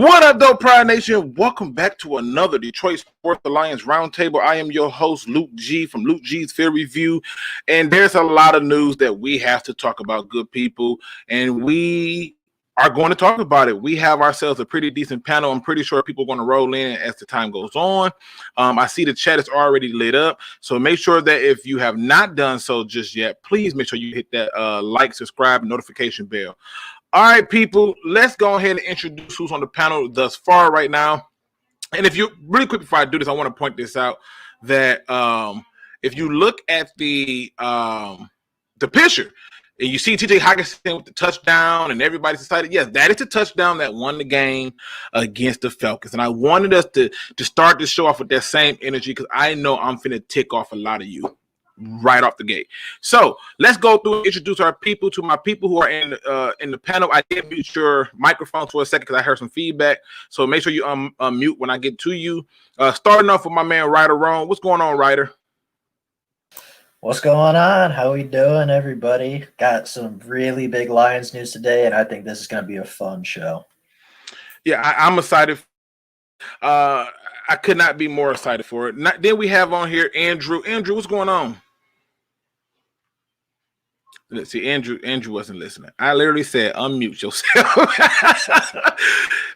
What up, though, Pride Nation? Welcome back to another Detroit.Sports.Alliance Roundtable. I am your host, Luke G from Lukegsfieldreview, and there's a lot of news that we have to talk about, good people, and we are going to talk about it. We have ourselves a pretty decent panel. I'm pretty sure people are going to roll in as the time goes on. I see the chat is already lit up, so make sure that if you have not done so just yet, please make sure you hit that like, subscribe, and notification bell. All right, people, let's go ahead and introduce who's on the panel thus far right now. And if you really quick before I do this, I want to point this out that if you look at the picture and you see TJ Hockenson with the touchdown and everybody's excited, yes, that is the touchdown that won the game against the Falcons. And I wanted us to start the show off with that same energy because I know I'm finna tick off a lot of you right off the gate. So let's go through and introduce our people. To my people who are in the panel, I did mute your microphones for a second because I heard some feedback. So make sure you unmute when I get to you. Starting off with my man RachelMarieSports. What's going on, Ryder? What's going on? How we doing, everybody? Got some really big Lions news today, and I think this is going to be a fun show. Yeah, I'm excited. I could not be more excited for it. Then we have on here Andrew. Andrew, what's going on? Let's see, Andrew wasn't listening. I literally said unmute yourself.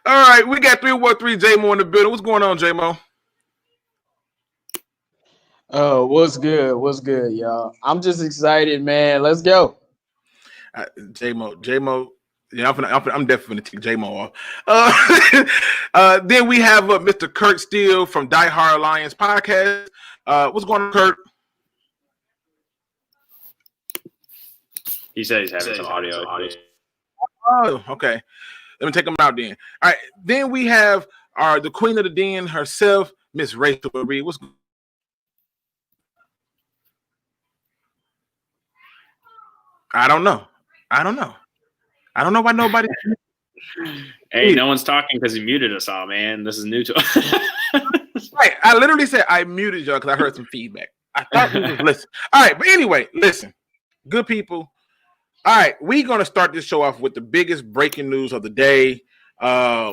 All right, we got 313 J-Mo in the building. What's going on, J-Mo? Oh, what's good? What's good, y'all? I'm just excited, man. Let's go. J-Mo. Yeah, I'm definitely going to take J-Mo off. Then we have Mr. Curt Steele from DSA Podcast. What's going on, Curt? He said he's having some audio. Oh, okay. Let me take him out then. All right. Then we have the queen of the den herself, Miss Rachel Marie. What's going on? I don't know why nobody. Hey, no one's talking because he muted us all, man. This is new to us. Right. I literally said I muted y'all because I heard some feedback. I thought we was listening. All right, but anyway, listen, good people. All right, we're gonna start this show off with the biggest breaking news of the day,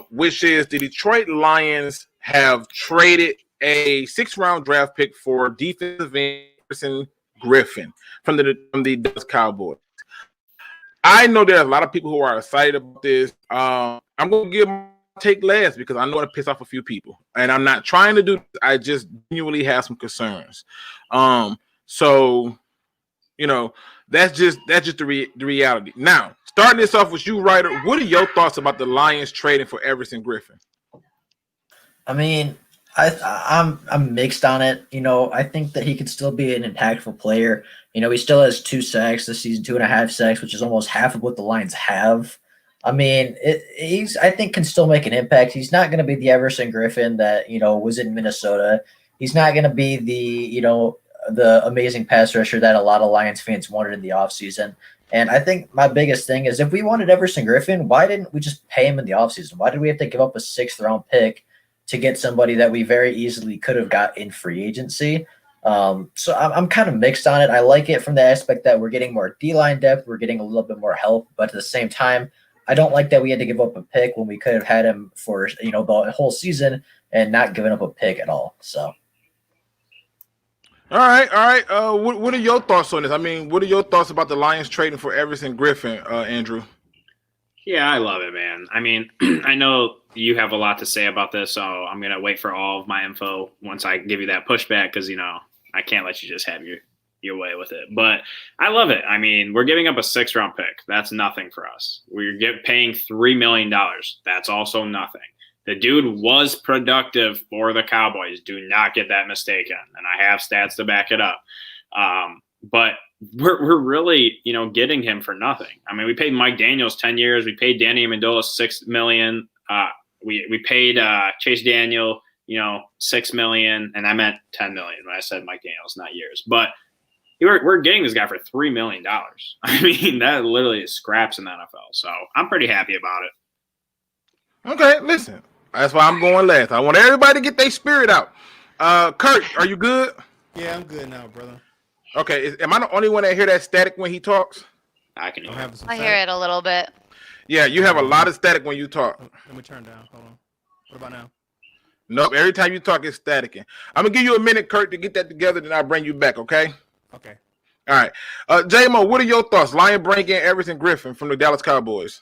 which is the Detroit Lions have traded a 6th-round draft pick for defensive end Griffin from the Dallas Cowboys. I know there's a lot of people who are excited about this. I'm going to give my take last because I know it'll piss off a few people. And I'm not trying to do this. I just genuinely have some concerns. So, you know, that's just the reality. Now, starting this off with you, Ryder, what are your thoughts about the Lions trading for Everson Griffin? I mean, I'm mixed on it. You know, I think that he could still be an impactful player. You know, he still has 2 sacks this season, 2.5 sacks, which is almost half of what the Lions have. I mean, I think can still make an impact. He's not going to be the Everson Griffin that, you know, was in Minnesota. He's not going to be the amazing pass rusher that a lot of Lions fans wanted in the offseason. And I think my biggest thing is if we wanted Everson Griffin, why didn't we just pay him in the offseason? Why did we have to give up a 6th-round pick to get somebody that we very easily could have got in free agency? So I'm kind of mixed on it. I like it from the aspect that we're getting more D-line depth. We're getting a little bit more help. But at the same time, I don't like that we had to give up a pick when we could have had him for, you know, the whole season and not giving up a pick at all. So. All right. What are your thoughts on this? I mean, what are your thoughts about the Lions trading for Everson Griffin, Andrew? Yeah, I love it, man. I mean, I know you have a lot to say about this, so I'm going to wait for all of my info once I give you that pushback because, you know, I can't let you just have your way with it. But I love it. I mean, we're giving up a 6th-round pick. That's nothing for us. We're paying $3 million. That's also nothing. The dude was productive for the Cowboys. Do not get that mistaken. And I have stats to back it up. But we're really, you know, getting him for nothing. I mean, we paid Mike Daniels 10 years. We paid Danny Amendola $6 million. We paid Chase Daniel, you know, $6 million, and I meant $10 million when I said Mike Daniels, not years. But we're getting this guy for $3 million. I mean, that literally is scraps in the NFL. So I'm pretty happy about it. Okay, listen, that's why I'm going last. I want everybody to get their spirit out. Curt, are you good? Yeah, I'm good now, brother. Okay, am I the only one that hear that static when he talks? I can hear it. I hear it a little bit. Yeah, you have a lot of static when you talk. Let me turn down. Hold on. What about now? Nope. Every time you talk, it's staticking. I'm gonna give you a minute, Curt, to get that together, then I'll bring you back. Okay. Okay. All right. J-Mo, what are your thoughts? Lion bringing Everson Griffin from the Dallas Cowboys.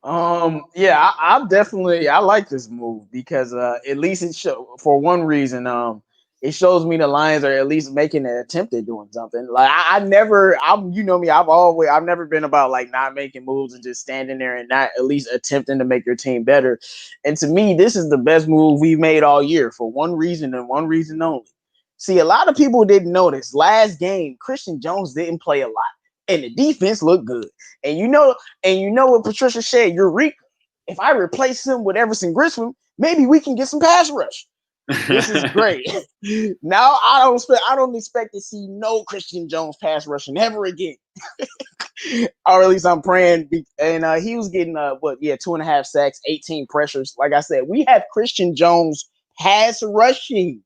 Yeah, I like this move because at least it for one reason, it shows me the Lions are at least making an attempt at doing something. Like I'm you know me, I've never been about like not making moves and just standing there and not at least attempting to make your team better. And to me, this is the best move we've made all year for one reason and one reason only. See, a lot of people didn't notice last game, Christian Jones didn't play a lot. And the defense looked good. And you know what Patricia said, Eureka. If I replace him with Everson Griffin, maybe we can get some pass rush. This is great. Now I don't expect to see no Christian Jones pass rushing ever again. Or at least I'm praying. And he was getting 2.5 sacks, 18 pressures. Like I said, we have Christian Jones pass rushing.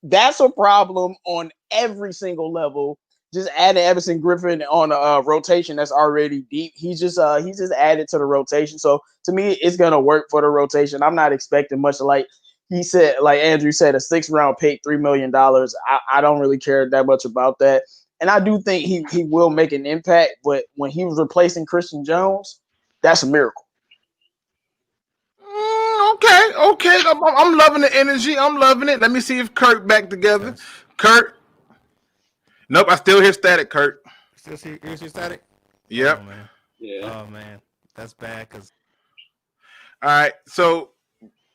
That's a problem on every single level. Just adding Everson Griffin on a rotation that's already deep. He's just added to the rotation. So to me, it's gonna work for the rotation. I'm not expecting much. Like he said, like Andrew said, a 6th-round pick, $3 million. I don't really care that much about that. And I do think he will make an impact. But when he was replacing Christian Jones, that's a miracle. Okay. I'm loving the energy. I'm loving it. Let me see if Curt back together. Yes. Curt. Nope, I still hear static, Curt. Still see static? Yep. Oh, man. Yeah. Oh, man. That's bad because. All right, so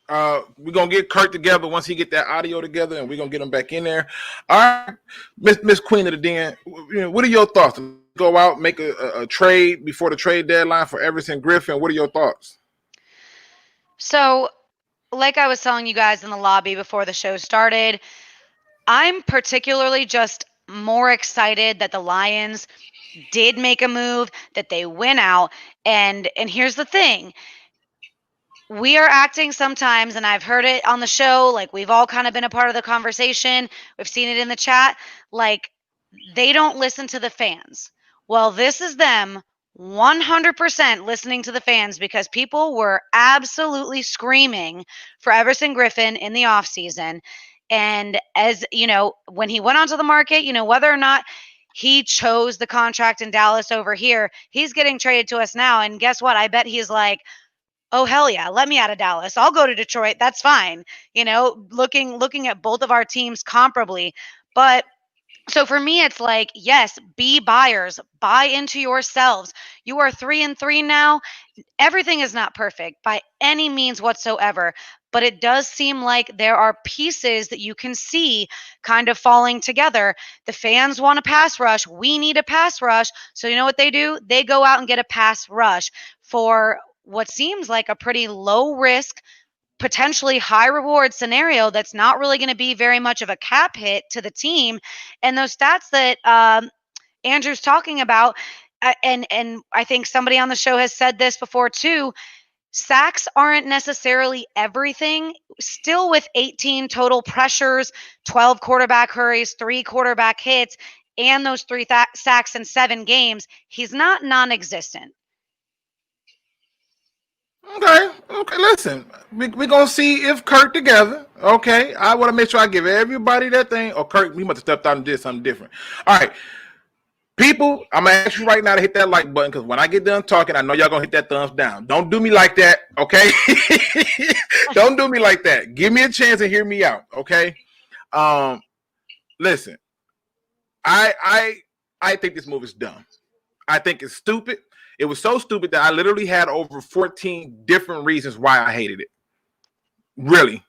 we're going to get Curt together once he get that audio together, and we're going to get him back in there. All right, Miss Queen of the Den, what are your thoughts? Go out, make a trade before the trade deadline for Everson Griffin. What are your thoughts? So, like I was telling you guys in the lobby before the show started, I'm particularly just more excited that the Lions did make a move, that they went out. And here's the thing. We are acting sometimes, and I've heard it on the show, like we've all kind of been a part of the conversation. We've seen it in the chat. Like they don't listen to the fans. Well, this is them 100% listening to the fans because people were absolutely screaming for Everson Griffin in the offseason. And as you know, when he went onto the market, whether or not he chose the contract in Dallas over here, he's getting traded to us now. And guess what? I bet he's like, oh, hell yeah, let me out of Dallas. I'll go to Detroit. That's fine. Looking at both of our teams comparably. But so for me, it's like, yes, be buyers, buy into yourselves. You are 3-3 now. Everything is not perfect by any means whatsoever, but it does seem like there are pieces that you can see kind of falling together. The fans want a pass rush. We need a pass rush. So you know what they do? They go out and get a pass rush for what seems like a pretty low risk, potentially high reward scenario that's not really going to be very much of a cap hit to the team. And those stats that Andrew's talking about, and I think somebody on the show has said this before too, sacks aren't necessarily everything. Still with 18 total pressures, 12 quarterback hurries, 3 quarterback hits, and those 3 sacks in 7 games, he's not non-existent. Okay. Listen, we're going to see if Curt together. Okay. I want to make sure I give everybody that thing. Or Curt, we must have stepped out and did something different. All right. People, I'm going to ask you right now to hit that like button because when I get done talking, I know y'all going to hit that thumbs down. Don't do me like that, okay? Don't do me like that. Give me a chance and hear me out, okay? Listen, I think this move is dumb. I think it's stupid. It was so stupid that I literally had over 14 different reasons why I hated it. Really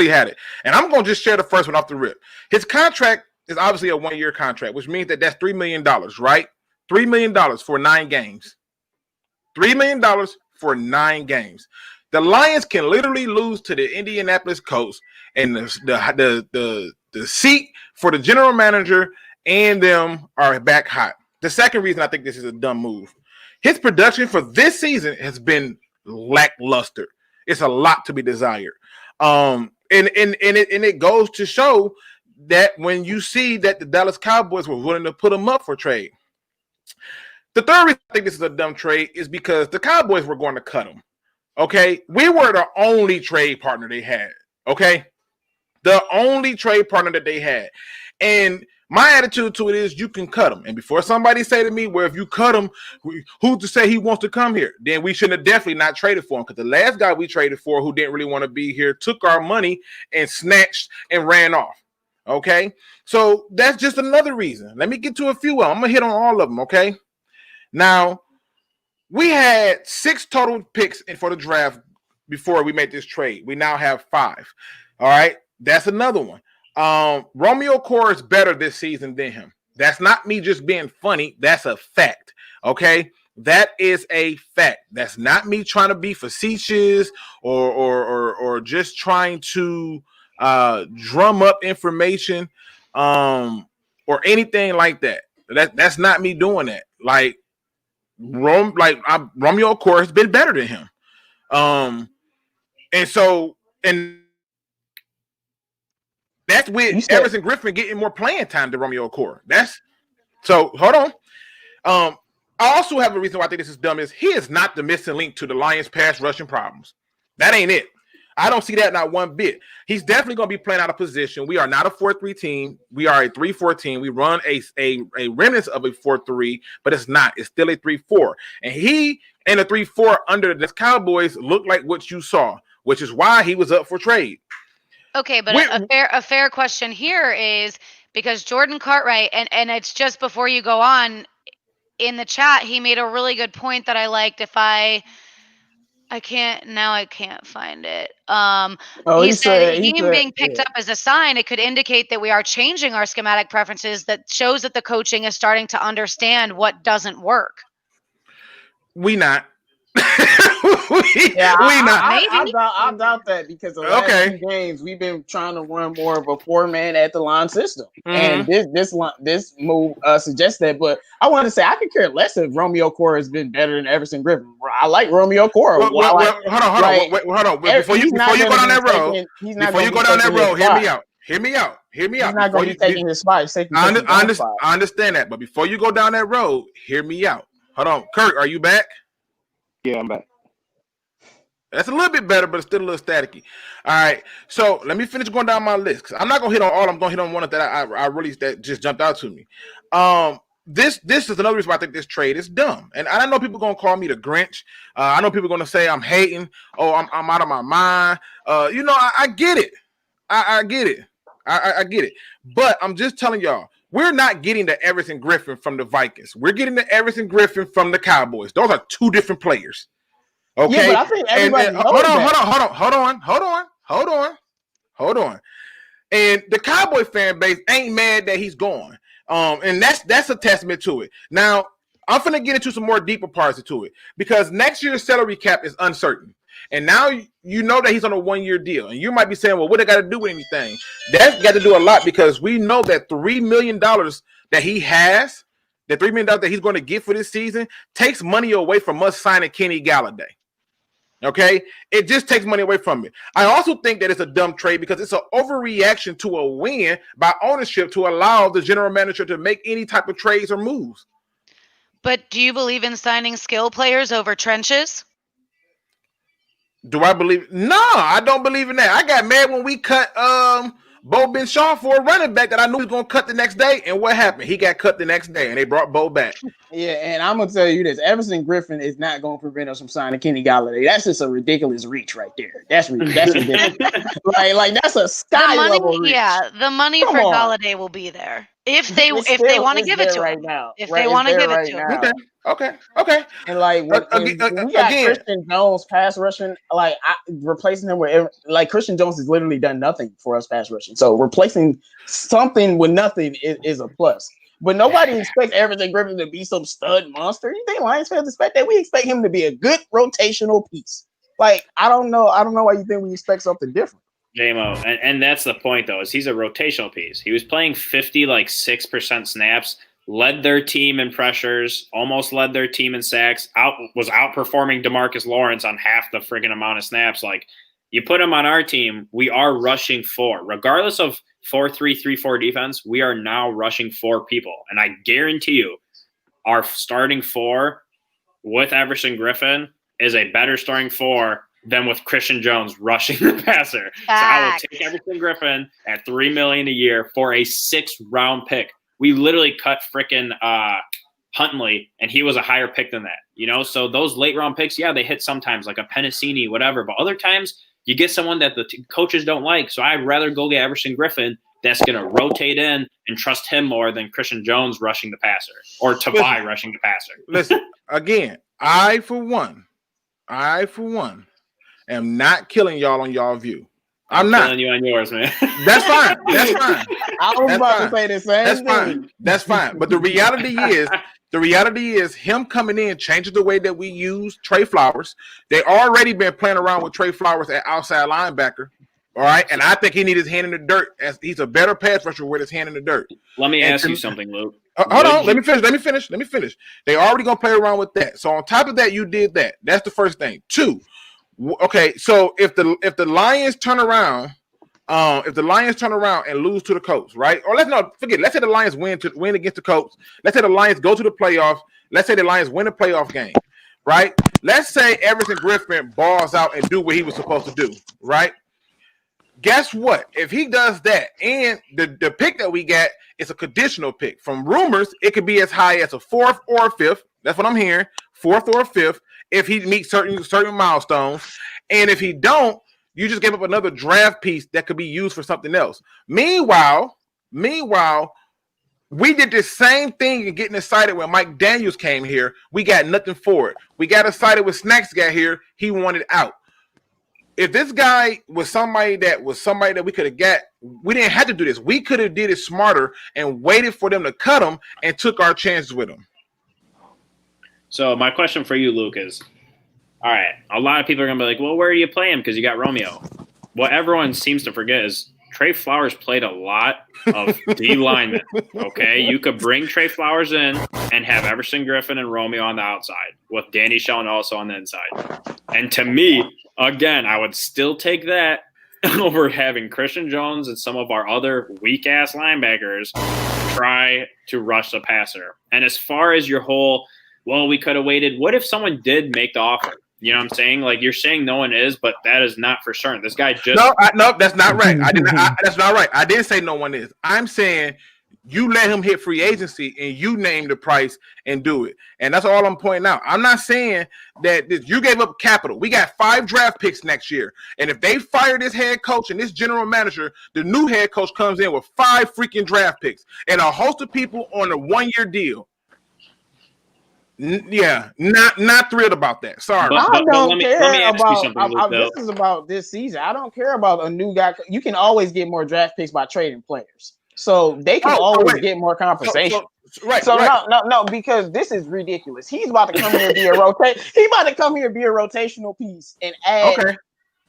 had it. And I'm going to just share the first one off the rip. His contract is obviously a 1-year contract, which means that's $3 million, right? $3 million for 9 games. $3 million for 9 games. The Lions can literally lose to the Indianapolis Colts, and the seat for the general manager and them are back hot. The second reason I think this is a dumb move. His production for this season has been lackluster. It's a lot to be desired. And it goes to show that when you see that the Dallas Cowboys were willing to put him up for trade. The third reason I think this is a dumb trade is because the Cowboys were going to cut him. Okay, we were the only trade partner they had. Okay, the only trade partner that they had, and my attitude to it is you can cut him. And before somebody say to me, well, if you cut him, who's to say he wants to come here? Then we shouldn't have definitely not traded for him, because the last guy we traded for who didn't really want to be here took our money and snatched and ran off. Okay, so that's just another reason. Let me get to a few of them. I'm going to hit on all of them, okay? Now, we had 6 total picks for the draft before we made this trade. We now have 5. All right, that's another one. Romeo Core is better this season than him. That's not me just being funny. That's a fact. Okay, that is a fact. That's not me trying to be facetious or just trying to drum up information or anything like that. That's not me doing that. Like Romeo Core has been better than him. And that's with Everson Griffin getting more playing time than Romeo Core. So hold on. I also have a reason why I think this is dumb is he is not the missing link to the Lions pass rushing problems. That ain't it. I don't see that not one bit. He's definitely going to be playing out of position. We are not a 4-3 team. We are a 3-4 team. We run a remnants of a 4-3, but it's not. It's still a 3-4. And he and a 3-4 under the Cowboys look like what you saw, which is why he was up for trade. Okay, but a fair question here is because Jordan Cartwright, and it's just before you go on, in the chat, he made a really good point that I liked. If I can't find it. He said him being picked up as a sign, it could indicate that we are changing our schematic preferences that shows that the coaching is starting to understand what doesn't work. We not. I doubt that because the last 2 games we've been trying to run more of a 4-man at the line system, and this move suggests that. But I want to say I could care less if Romeo Core has been better than Everson Griffin. I like Romeo Core. Hold on. Before you go down that road, hear me out. He's not going to be taking his spot. I understand that, but before you go down that road, hear me out. Hold on, Curt, are you back? Yeah, I'm back. That's a little bit better, but it's still a little staticky. All right, so let me finish going down my list because I'm not gonna hit on all. I'm gonna hit on one that I really that just jumped out to me. This is another reason why I think this trade is dumb, and I know people are gonna call me the Grinch. I know people are gonna say I'm hating. Oh, I'm out of my mind. I get it. I get it. I get it. But I'm just telling y'all, we're not getting the Everson Griffin from the Vikings. We're getting the Everson Griffin from the Cowboys. Those are 2 different players. Okay. Yeah, but I think everybody knows hold on. And the Cowboy fan base ain't mad that he's gone. And that's a testament to it. Now, I'm finna get into some more deeper parts to it because next year's salary cap is uncertain. And now you know that he's on a 1-year deal. And you might be saying, well, what it got to do with anything? That's got to do a lot because we know that $3 million that he has, the $3 million that he's going to get for this season, takes money away from us signing Kenny Galladay. Okay? It just takes money away from it. I also think that it's a dumb trade because it's an overreaction to a win by ownership to allow the general manager to make any type of trades or moves. But do you believe in signing skill players over trenches? Do I believe? No, I don't believe in that. I got mad when we cut Bo Ben Shaw for a running back that I knew he was going to cut the next day. And what happened? He got cut the next day, and they brought Bo back. Yeah, and I'm going to tell you this. Everson Griffin is not going to prevent us from signing Kenny Galladay. That's just a ridiculous reach right there. That's ridiculous. like that's a sky level reach. Yeah, the money for Galladay will be there. If they want to give it to him. If they want to give it to him. Okay. And like we got Christian Jones pass rushing, replacing him with Christian Jones has literally done nothing for us pass rushing. So replacing something with nothing is a plus. But nobody expects Everson Griffin to be some stud monster. You think Lions fans expect that? We expect him to be a good rotational piece. I don't know why you think we expect something different. JMO, and that's the point though, is he's a rotational piece. He was playing 6% snaps, led their team in pressures, almost led their team in sacks, was outperforming DeMarcus Lawrence on half the friggin' amount of snaps. You put him on our team, we are rushing 4. Regardless of 4-3-3-4 defense, we are now rushing 4 people. And I guarantee you, our starting 4 with Everson Griffin is a better starting 4 than with Christian Jones rushing the passer. So I will take Everson Griffin at $3 million a year for a 6th-round pick. We literally cut frickin' Huntley, and he was a higher pick than that. You know, so those late-round picks, yeah, they hit sometimes, like a Pennicini, whatever. But other times, you get someone that the coaches don't like. So I'd rather go get Everson Griffin that's going to rotate in and trust him more than Christian Jones rushing the passer or Tavai rushing the passer. Listen, again, I for one, am not killing y'all on y'all view. I'm not killing you on yours, man. That's fine. That's fine. I was about to say the same That's thing. fine. That's fine. But the reality is him coming in changes the way that we use Trey Flowers. They already been playing around with Trey Flowers at outside linebacker. All right. And I think he needs his hand in the dirt as he's a better pass rusher with his hand in the dirt. Let me ask you something, Luke. Hold on. Let me finish. They already going to play around with that. So on top of that, you did that. That's the first thing. 2. Okay. So if the Lions turn around, and lose to the Colts, right? Or let's say the Lions win against the Colts. Let's say the Lions go to the playoffs. Let's say the Lions win a playoff game, right? Let's say Everson Griffin balls out and do what he was supposed to do, right? Guess what? If he does that, and the pick that we got is a conditional pick. From rumors, it could be as high as a 4th or a 5th. That's what I'm hearing, 4th or a 5th, if he meets certain milestones. And if he don't, you just gave up another draft piece that could be used for something else. Meanwhile, we did the same thing and getting excited when Mike Daniels came here. We got nothing for it. We got excited when Snacks got here. He wanted out. If this guy was somebody that we could have got, we didn't have to do this. We could have did it smarter and waited for them to cut him and took our chances with him. So my question for you, Luke, is, all right, a lot of people are going to be like, well, where do you play him? Because you got Romeo. What everyone seems to forget is Trey Flowers played a lot of D linemen, okay? You could bring Trey Flowers in and have Everson Griffin and Romeo on the outside with Danny Shelton also on the inside. And to me, again, I would still take that over having Christian Jones and some of our other weak-ass linebackers try to rush the passer. And as far as your whole, well, we could have waited, what if someone did make the offer? You know what I'm saying? Like, you're saying no one is, but that is not for certain. This guy just no, that's not right. That's not right. I didn't say no one is. I'm saying you let him hit free agency and you name the price and do it. And that's all I'm pointing out. I'm not saying that you gave up capital. We got 5 draft picks next year. And if they fire this head coach and this general manager, the new head coach comes in with 5 freaking draft picks and a host of people on a 1-year deal. Yeah, not thrilled about that. Sorry. I don't care about this is about this season. I don't care about a new guy. You can always get more draft picks by trading players. So they can always get more compensation. No, because this is ridiculous. He's about to come here and be a rotational piece and add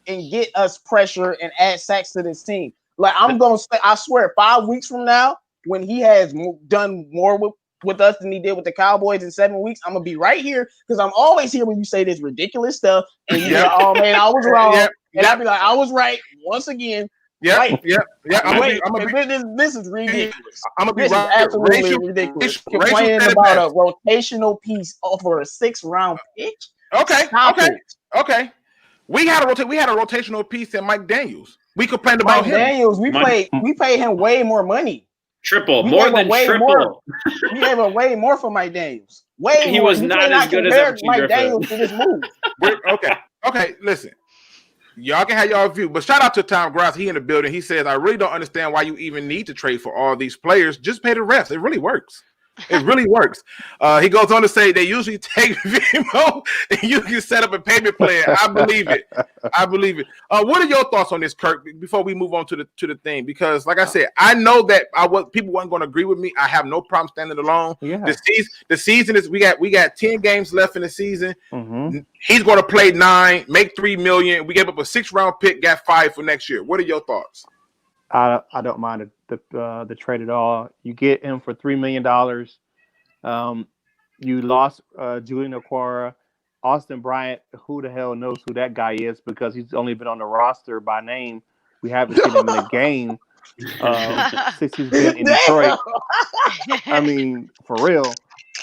and get us pressure and add sacks to this team. Like I'm gonna say, I swear, 5 weeks from now, when he has done more with us than he did with the Cowboys in 7 weeks, I'm gonna be right here because I'm always here when you say this ridiculous stuff and you go, oh man, I was wrong. And I'll be like, I was right once again. This is ridiculous. I'm gonna be absolutely ridiculous. Complaining about a rotational piece for a 6th-round pick. Okay. We had a rotational piece in Mike Daniels. We complained about him. Daniels, we paid him way more money. Triple. We gave him way more for Mike Daniels. He was not as good as Everson Mike Daniels to this move. Okay. Listen, y'all can have y'all view, but shout out to Tom Gross. He in the building. He says, "I really don't understand why you even need to trade for all these players. Just pay the refs. It really works. It really works." He goes on to say they usually take Vimo and you can set up a payment plan. I believe it. What are your thoughts on this, Curt? Before we move on to the thing, because like I said, I know that people weren't going to agree with me. I have no problem standing alone. Yeah. The season is we got 10 games left in the season. Mm-hmm. He's going to play 9, make $3 million. We gave up a 6th-round pick, got 5 for next year. What are your thoughts? I don't mind the trade at all. You get him for $3 million. You lost Julian Okwara, Austin Bryant. Who the hell knows who that guy is because he's only been on the roster by name. We haven't seen him in a game since he's been in Detroit. I mean, for real.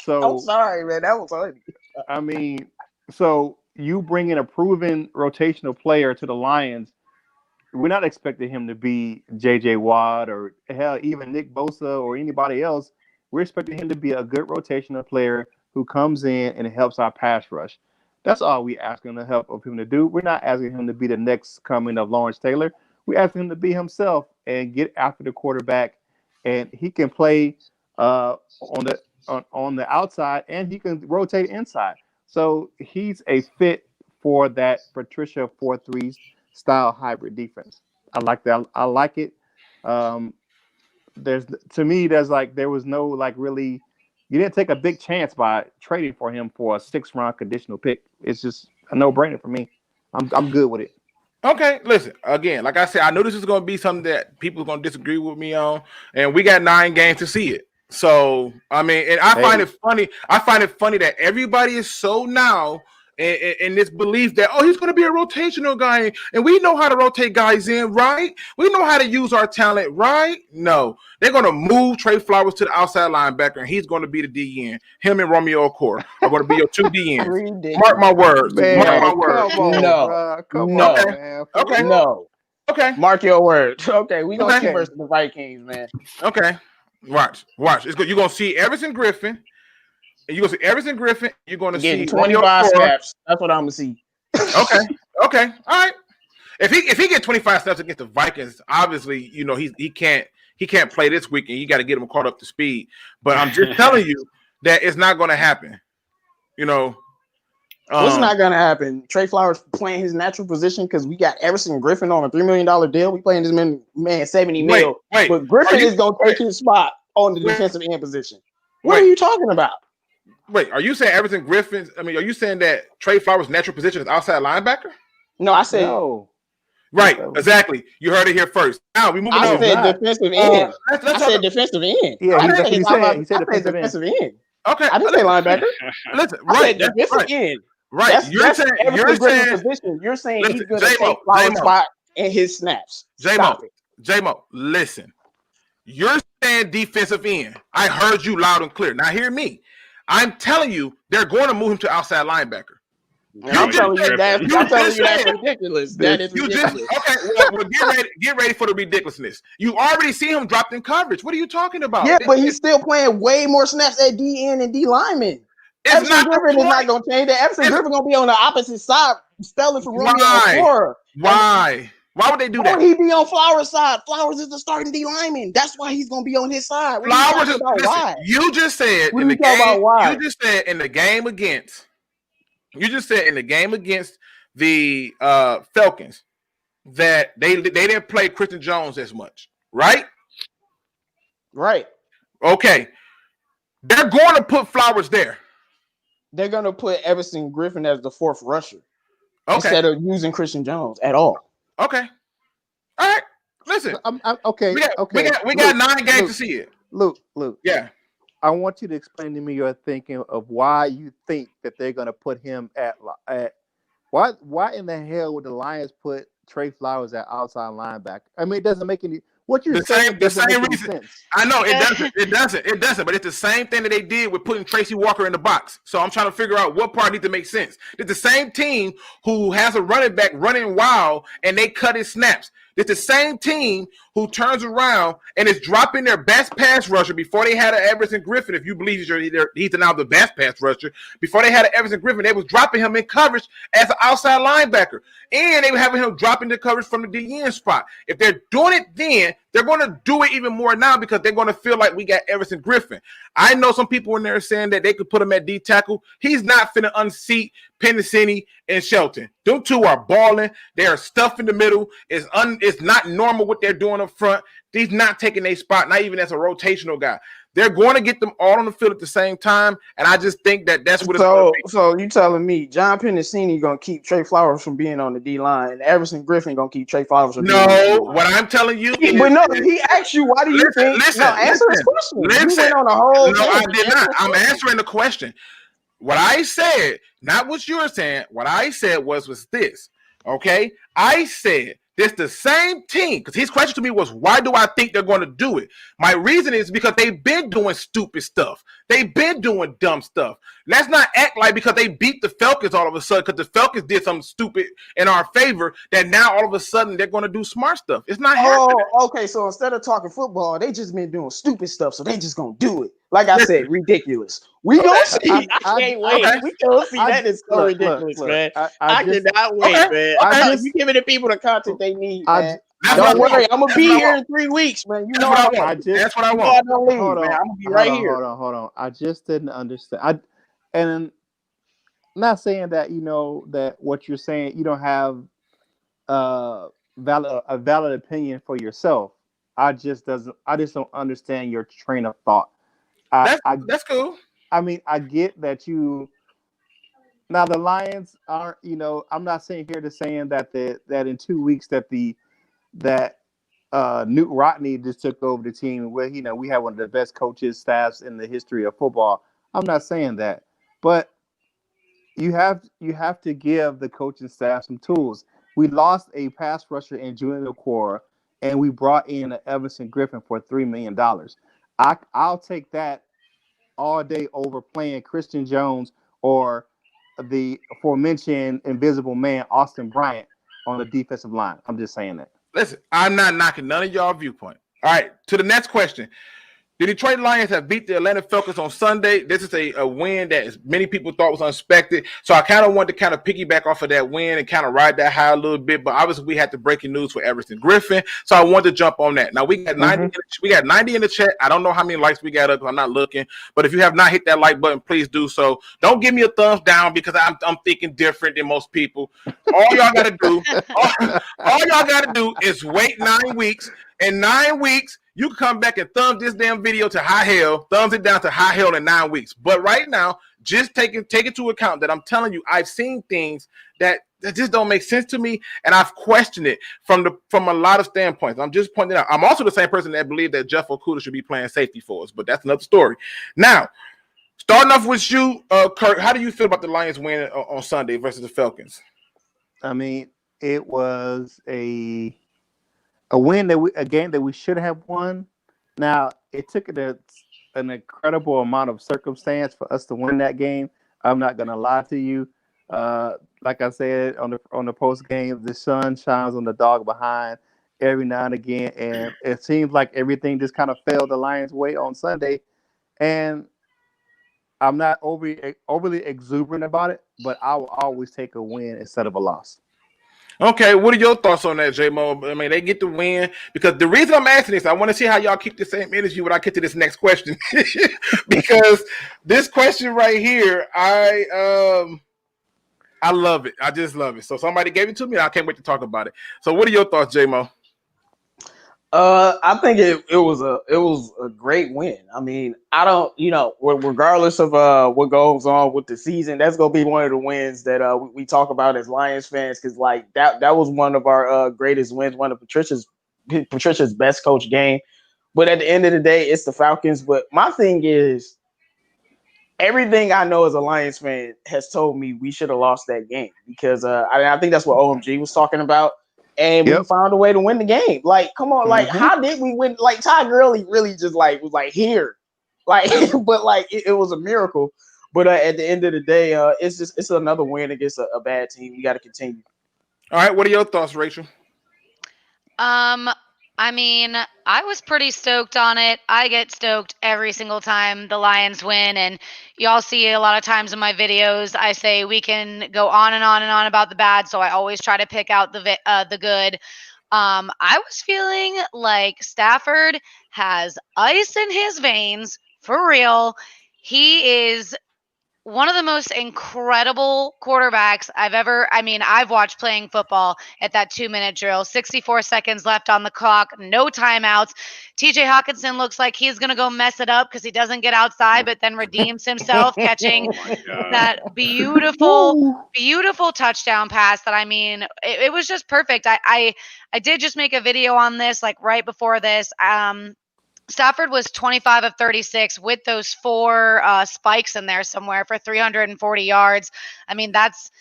So I'm sorry, man. That was funny. I mean, so you bring in a proven rotational player to the Lions, we're not expecting him to be J.J. Watt or hell, even Nick Bosa or anybody else. We're expecting him to be a good rotational player who comes in and helps our pass rush. That's all we asking the help of him to do. We're not asking him to be the next coming of Lawrence Taylor. We're asking him to be himself and get after the quarterback, and he can play on the outside and he can rotate inside. So he's a fit for that Patricia 4-3 style hybrid defense. I like that. I like it. There was no like really. You didn't take a big chance by trading for him for a 6th-round conditional pick. It's just a no-brainer for me. I'm good with it. Okay, listen, again, like I said, I know this is going to be something that people are going to disagree with me on, and we got 9 games to see it. So, I mean, and I find it funny. I find it funny that everybody is so now in this belief that, he's going to be a rotational guy, and we know how to rotate guys in, right? We know how to use our talent, right? No, they're going to move Trey Flowers to the outside linebacker, and he's going to be the DN. Him and Romeo Okwara are going to be your 2 DNs. Mark my words. Man, Mark my words. Come on, man. Okay. No. Okay. Mark your words. Okay, we gonna see versus the Vikings, man. Okay. Watch. It's good. You're gonna see Everson Griffin. And you're going to see Everson Griffin. You're going to see 25 snaps. That's what I'm going to see. Okay. All right. If he gets 25 snaps against the Vikings, obviously, he can't play this weekend. You got to get him caught up to speed. But I'm just telling you that it's not going to happen. What's not going to happen? Trey Flowers playing his natural position because we got Everson Griffin on a $3 million deal. We playing this man $70 million. But Griffin is going to take his spot on the defensive end position. What are you talking about? Wait, are you saying Everson Griffin? I mean, are you saying that Trey Flowers' natural position is outside linebacker? No, I said no. Right, exactly. You heard it here first. Now we moving on. I said defensive end. I said defensive end. Yeah, he said defensive end. Okay, I didn't say linebacker. Listen, right, defensive end. Right, you're saying he's going to take Flowers' spot in his snaps. J-Mo, listen. You're saying defensive end. I heard you loud and clear. Now hear me. I'm telling you, they're going to move him to outside linebacker. I'm telling you that's ridiculous. That is ridiculous. Well, get ready for the ridiculousness. You already see him dropped in coverage. What are you talking about? Yeah, but he's still playing way more snaps at DN and D lineman. Everson Griffin is not going to change that. Everson Griffin going to be on the opposite side, spelling for Romeo Okwara. Why? Why would they do that? Why would he be on Flowers' side? Flowers is the starting D lineman. That's why he's going to be on his side. Flowers is why. You just said in the game. You just said in the game against. You just said in the game against the Falcons that they didn't play Christian Jones as much, right? Right. Okay. They're going to put Flowers there. They're going to put Everson Griffin as the 4th rusher instead of using Christian Jones at all. Okay. All right. Listen. Okay. We got 9 games to see it. Luke. Yeah. I want you to explain to me your thinking of why you think that they're going to put him at why in the hell would the Lions put Trey Flowers at outside linebacker? I mean, it doesn't make any. What you're saying doesn't make any sense. I know it doesn't. But it's the same thing that they did with putting Tracy Walker in the box. So I'm trying to figure out what part needs to make sense. It's the same team who has a running back running wild and they cut his snaps. It's the same team who turns around and is dropping their best pass rusher before they had an Everson Griffin. If you believe he's now the best pass rusher, before they had an Everson Griffin, they was dropping him in coverage as an outside linebacker. And they were having him dropping the coverage from the DN spot. If they're doing it then, they're going to do it even more now because they're going to feel like we got Everson Griffin. I know some people in there saying that they could put him at D tackle. He's not finna unseat Pennicini and Shelton. Them two are balling. They are stuff in the middle. It's not normal what they're doing up front. He's not taking a spot, not even as a rotational guy. They're going to get them all on the field at the same time, and I just think that's what it's going to be. So you telling me John Pennicini going to keep Trey Flowers from being on the D-line, and Everson Griffin going to keep Trey Flowers from being on the D-line? What I'm telling you is... But no, he asked you, why do you think... Answer his question. You went on a whole thing. I did not. I'm answering the question. What I said, not what you're saying, what I said was this, okay? I said This the same team, because his question to me was, why do I think they're going to do it? My reason is because they've been doing stupid stuff. They've been doing dumb stuff. Let's not act like because they beat the Falcons all of a sudden, because the Falcons did something stupid in our favor, that now all of a sudden they're going to do smart stuff. It's not happening. Okay. So instead of talking football, they just been doing stupid stuff, so they just gonna do it. Like I said, ridiculous. We gonna see. I can't wait. Okay. We gonna see. That is so ridiculous, man. I cannot wait, man. You giving the people the content they need, man. Don't worry, I'm gonna be here in 3 weeks, man. You know I want. That's what I want. I don't leave, man. I'm gonna be right here. Hold on. I just didn't understand. And I'm not saying that that what you're saying, you don't have a valid opinion for yourself. I just don't understand your train of thought. That's cool. I mean, I get that now the Lions aren't, I'm not sitting here to saying that that in 2 weeks that Newt Rodney just took over the team where, we have one of the best coaches staffs in the history of football. I'm not saying that, but you have to give the coaching staff some tools. We lost a pass rusher in Junior Quora, and we brought in Everson Griffin for $3 million. I'll take that all day over playing Christian Jones or the aforementioned invisible man, Austin Bryant, on the defensive line. I'm just saying that. Listen, I'm not knocking none of y'all viewpoint. All right, to the next question. The Detroit Lions have beat the Atlanta Falcons on Sunday. This is a win that many people thought was unexpected. So I kind of wanted to kind of piggyback off of that win and kind of ride that high a little bit. But obviously we had the breaking news for Everson Griffin. So I wanted to jump on that. Now we got 90. We got 90 in the chat. I don't know how many likes we got up. I'm not looking. But if you have not hit that like button, please do so. Don't give me a thumbs down because I'm thinking different than most people. All y'all got to do is wait 9 weeks. In 9 weeks, you can come back and thumb this damn video to high hell, thumbs it down to high hell in 9 weeks. But right now, just take into account that I'm telling you, I've seen things that just don't make sense to me, and I've questioned it from a lot of standpoints. I'm just pointing out. I'm also the same person that believes that Jeff Okudah should be playing safety for us, but that's another story. Now, starting off with you, Curt, how do you feel about the Lions win on Sunday versus the Falcons? I mean, it was a win a game that we should have won. Now, it took an incredible amount of circumstance for us to win that game. I'm not gonna lie to you. Like I said on the post game, the sun shines on the dog behind every now and again, and it seems like everything just kind of fell the Lions' way on Sunday. And I'm not overly exuberant about it, but I will always take a win instead of a loss. Okay, what are your thoughts on that, J-Mo? I mean, they get the win because the reason I'm asking this, I want to see how y'all keep the same energy when I get to this next question. Because this question right here, I love it. I just love it. So somebody gave it to me, and I can't wait to talk about it. So what are your thoughts, J-Mo? I think it was a great win. I mean, I don't, regardless of what goes on with the season, that's gonna be one of the wins that we talk about as Lions fans, because like that was one of our greatest wins, one of Patricia's best coach game. But at the end of the day, it's the Falcons. But my thing is, everything I know as a Lions fan has told me we should have lost that game because I think that's what OMG was talking about. And we found a way to win the game. Like, come on, like, how did we win? Like, Todd Gurley really just like was like here, like, but like it was a miracle. But at the end of the day, it's another win against a bad team. You got to continue. All right, what are your thoughts, Rachel? I mean, I was pretty stoked on it. I get stoked every single time the Lions win, and y'all see a lot of times in my videos, I say we can go on and on and on about the bad, so I always try to pick out the good. I was feeling like Stafford has ice in his veins, for real. He is one of the most incredible quarterbacks I've watched playing football at that 2-minute drill, 64 seconds left on the clock, no timeouts. TJ Hawkinson looks like he's going to go mess it up because he doesn't get outside, but then redeems himself catching that beautiful touchdown pass that, I mean, it was just perfect. I did just make a video on this, like right before this. Stafford was 25 of 36 with those 4 spikes in there somewhere for 340 yards. I mean, that's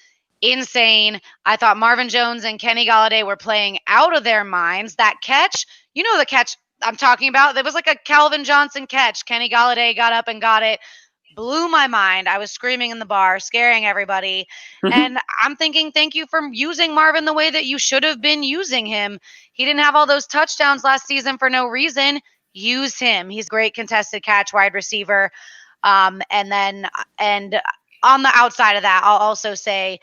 insane. I thought Marvin Jones and Kenny Golladay were playing out of their minds. That catch, you know the catch I'm talking about? It was like a Calvin Johnson catch. Kenny Golladay got up and got it. Blew my mind. I was screaming in the bar, scaring everybody. And I'm thinking, thank you for using Marvin the way that you should have been using him. He didn't have all those touchdowns last season for no reason. Use him. He's a great contested catch wide receiver. And on the outside of that, I'll also say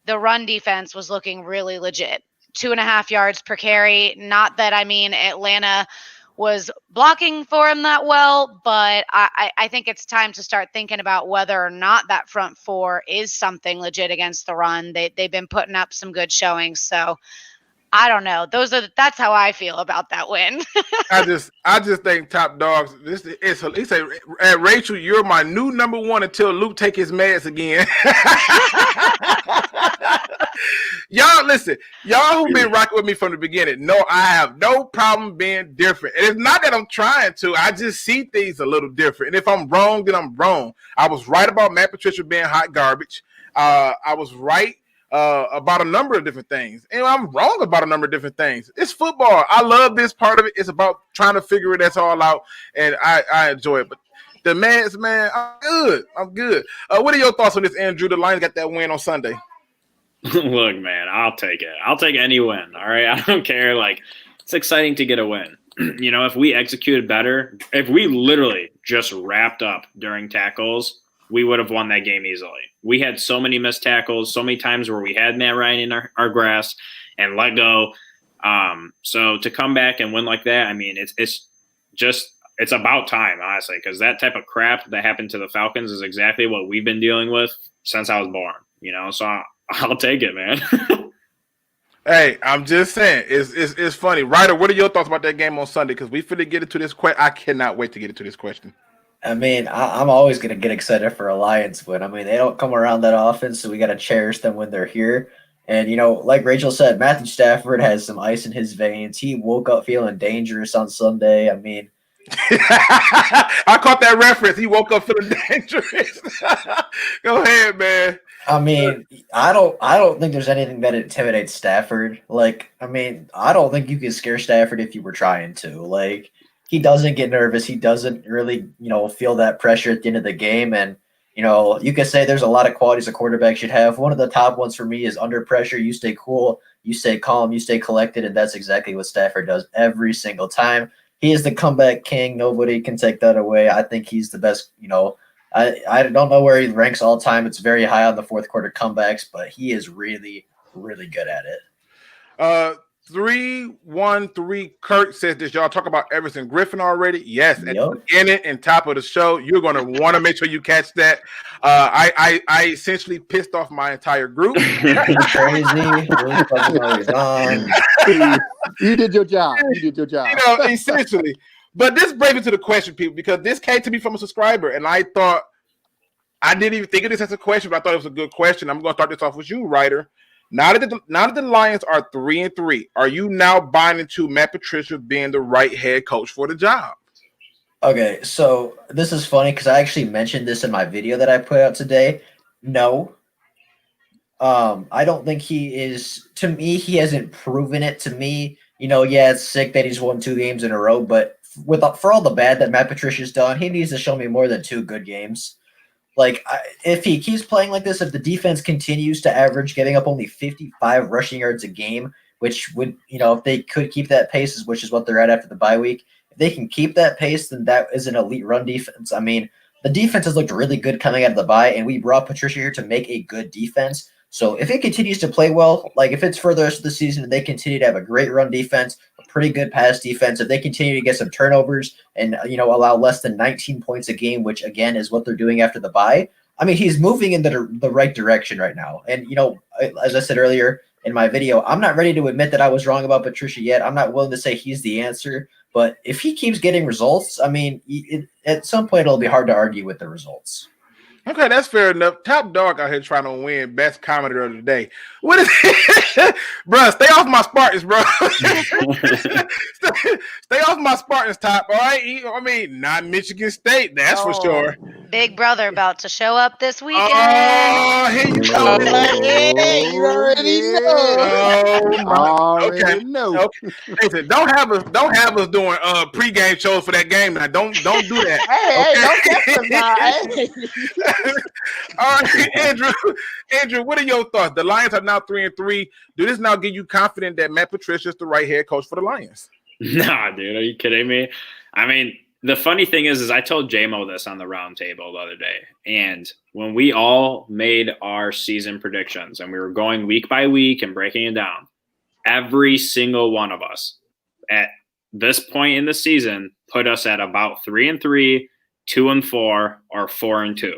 the run defense was looking really legit. 2.5 yards per carry. Not that, I mean, Atlanta was blocking for him that well, but I think it's time to start thinking about whether or not that front four is something legit against the run. They've been putting up some good showings, so I don't know. That's how I feel about that win. I just think Top Dogs. He said, Rachel, you're my new number one until Luke take his meds again. Y'all listen, y'all who've been rocking with me from the beginning know I have no problem being different. And it's not that I'm trying to. I just see things a little different. And if I'm wrong, then I'm wrong. I was right about Matt Patricia being hot garbage. I was right about a number of different things. And I'm wrong about a number of different things. It's football. I love this part of it. It's about trying to figure it all out. And I enjoy it. But the meds, man, I'm good. What are your thoughts on this, Andrew? The Lions got that win on Sunday. Look, man, I'll take it. I'll take any win. All right. I don't care. Like, it's exciting to get a win. If we executed better, if we literally just wrapped up during tackles, we would have won that game easily. We had so many missed tackles, so many times where we had Matt Ryan in our grass and let go. So to come back and win like that, I mean, it's about time, honestly, because that type of crap that happened to the Falcons is exactly what we've been dealing with since I was born. So I'll take it, man. Hey, I'm just saying, it's funny. Ryder, what are your thoughts about that game on Sunday? Because we finna get into this question. I cannot wait to get into this question. I mean, I'm always going to get excited for a Lions win. I mean, they don't come around that often, so we got to cherish them when they're here. And, like Rachel said, Matthew Stafford has some ice in his veins. He woke up feeling dangerous on Sunday. I mean, I caught that reference. He woke up feeling dangerous. Go ahead, man. I mean, I don't think there's anything that intimidates Stafford. Like, I mean, I don't think you could scare Stafford if you were trying to. Like, he doesn't get nervous. He doesn't really, feel that pressure at the end of the game. And, you could say there's a lot of qualities a quarterback should have. One of the top ones for me is under pressure. You stay cool, you stay calm, you stay collected. And that's exactly what Stafford does every single time. He is the comeback king. Nobody can take that away. I think he's the best, I don't know where he ranks all time. It's very high on the fourth quarter comebacks, but he is really, really good at it. 313 Curt says this. Y'all talk about Everson Griffin already? Yes. At the beginning and top of the show, you're going to want to make sure you catch that. I essentially pissed off my entire group. Crazy. You did your job. Essentially. But this brings me to the question, people, because this came to me from a subscriber, and I thought I didn't even think of this as a question, but I thought it was a good question. I'm going to start this off with you, Ryder. Now that the Lions are 3-3, are you now buying into Matt Patricia being the right head coach for the job? Okay, so this is funny because I actually mentioned this in my video that I put out today. No. I don't think he is. To me, he hasn't proven it to me. It's sick that he's won 2 games in a row, but for all the bad that Matt Patricia's done, he needs to show me more than 2 good games. Like, if he keeps playing like this, if the defense continues to average giving up only 55 rushing yards a game, which would, if they could keep that pace, which is what they're at after the bye week, if they can keep that pace, then that is an elite run defense. I mean, the defense has looked really good coming out of the bye, and we brought Patricia here to make a good defense. So if it continues to play well, like if it's for the rest of the season and they continue to have a great run defense, a pretty good pass defense, if they continue to get some turnovers and, allow less than 19 points a game, which again is what they're doing after the bye, I mean, he's moving in the right direction right now. And, as I said earlier in my video, I'm not ready to admit that I was wrong about Patricia yet. I'm not willing to say he's the answer. But if he keeps getting results, I mean, at some point it'll be hard to argue with the results. Okay, that's fair enough. Top dog out here trying to win best commentator of the day. What is it? Bro, stay off my Spartans, bro. stay off my Spartans, Top. All right? I mean, not Michigan State, that's for sure. Big Brother about to show up this weekend. Oh, here you go. Hey, you already know. Oh my. Already Okay. know. Okay. Listen, don't have us doing pregame shows for that game now. Don't do that. Hey, don't test us now. All right, Andrew, what are your thoughts? The Lions are now 3-3. Do this now give you confident that Matt Patricia is the right head coach for the Lions? Nah, dude, are you kidding me? I mean, the funny thing is I told JMO this on the round table the other day. And when we all made our season predictions and we were going week by week and breaking it down, every single one of us at this point in the season put us at about 3-3, 2-4, or 4-2.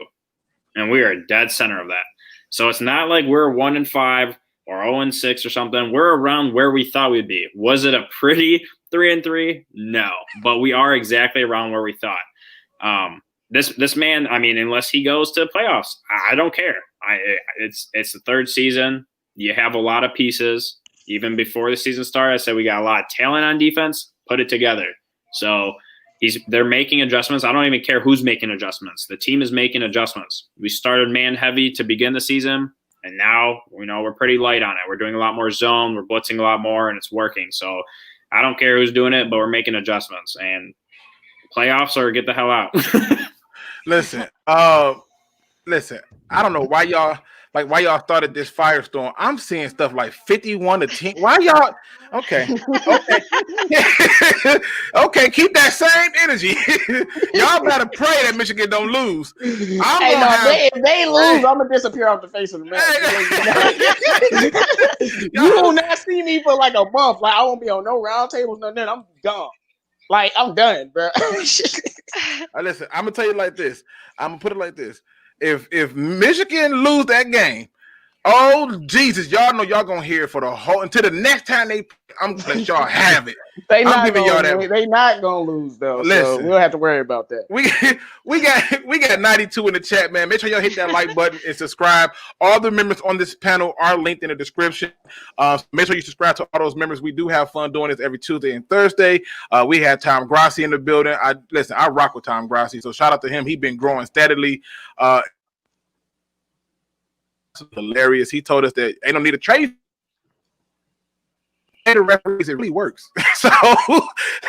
And we are dead center of that. So it's not like we're 1-5 or 0-6 or something. We're around where we thought we'd be. Was it a pretty 3-3? No, but we are exactly around where we thought. This man, I mean, unless he goes to the playoffs, I don't care. It's the third season. You have a lot of pieces. Even before the season started, I said we got a lot of talent on defense. Put it together. So they're making adjustments. I don't even care who's making adjustments. The team is making adjustments. We started man heavy to begin the season, and now we're pretty light on it. We're doing a lot more zone. We're blitzing a lot more, and it's working. So I don't care who's doing it, but we're making adjustments. And playoffs or get the hell out. Listen, I don't know why y'all started this firestorm. I'm seeing stuff like 51-10. Why y'all? Okay. Okay, keep that same energy. Y'all better pray that Michigan don't lose. If they lose, I'm gonna disappear off the face of the map. You will not see me for like a month. Like I won't be on no round tables, nothing. I'm gone. Like I'm done, bro. Listen, I'm gonna tell you like this. I'm gonna put it like this. If Michigan lose that game, oh Jesus, y'all know y'all gonna hear it for the whole until the next time I'm gonna let y'all have it. They not gonna lose though. Listen, so we don't have to worry about that. We got 92 in the chat, man. Make sure y'all hit that like button and subscribe. All the members on this panel are linked in the description. Make sure you subscribe to all those members. We do have fun doing this every Tuesday and Thursday. We had Tom Grassi in the building. I rock with Tom Grassi, so shout out to him. He's been growing steadily. Hilarious. He told us that ain't no need to trade. And the referees, it really works.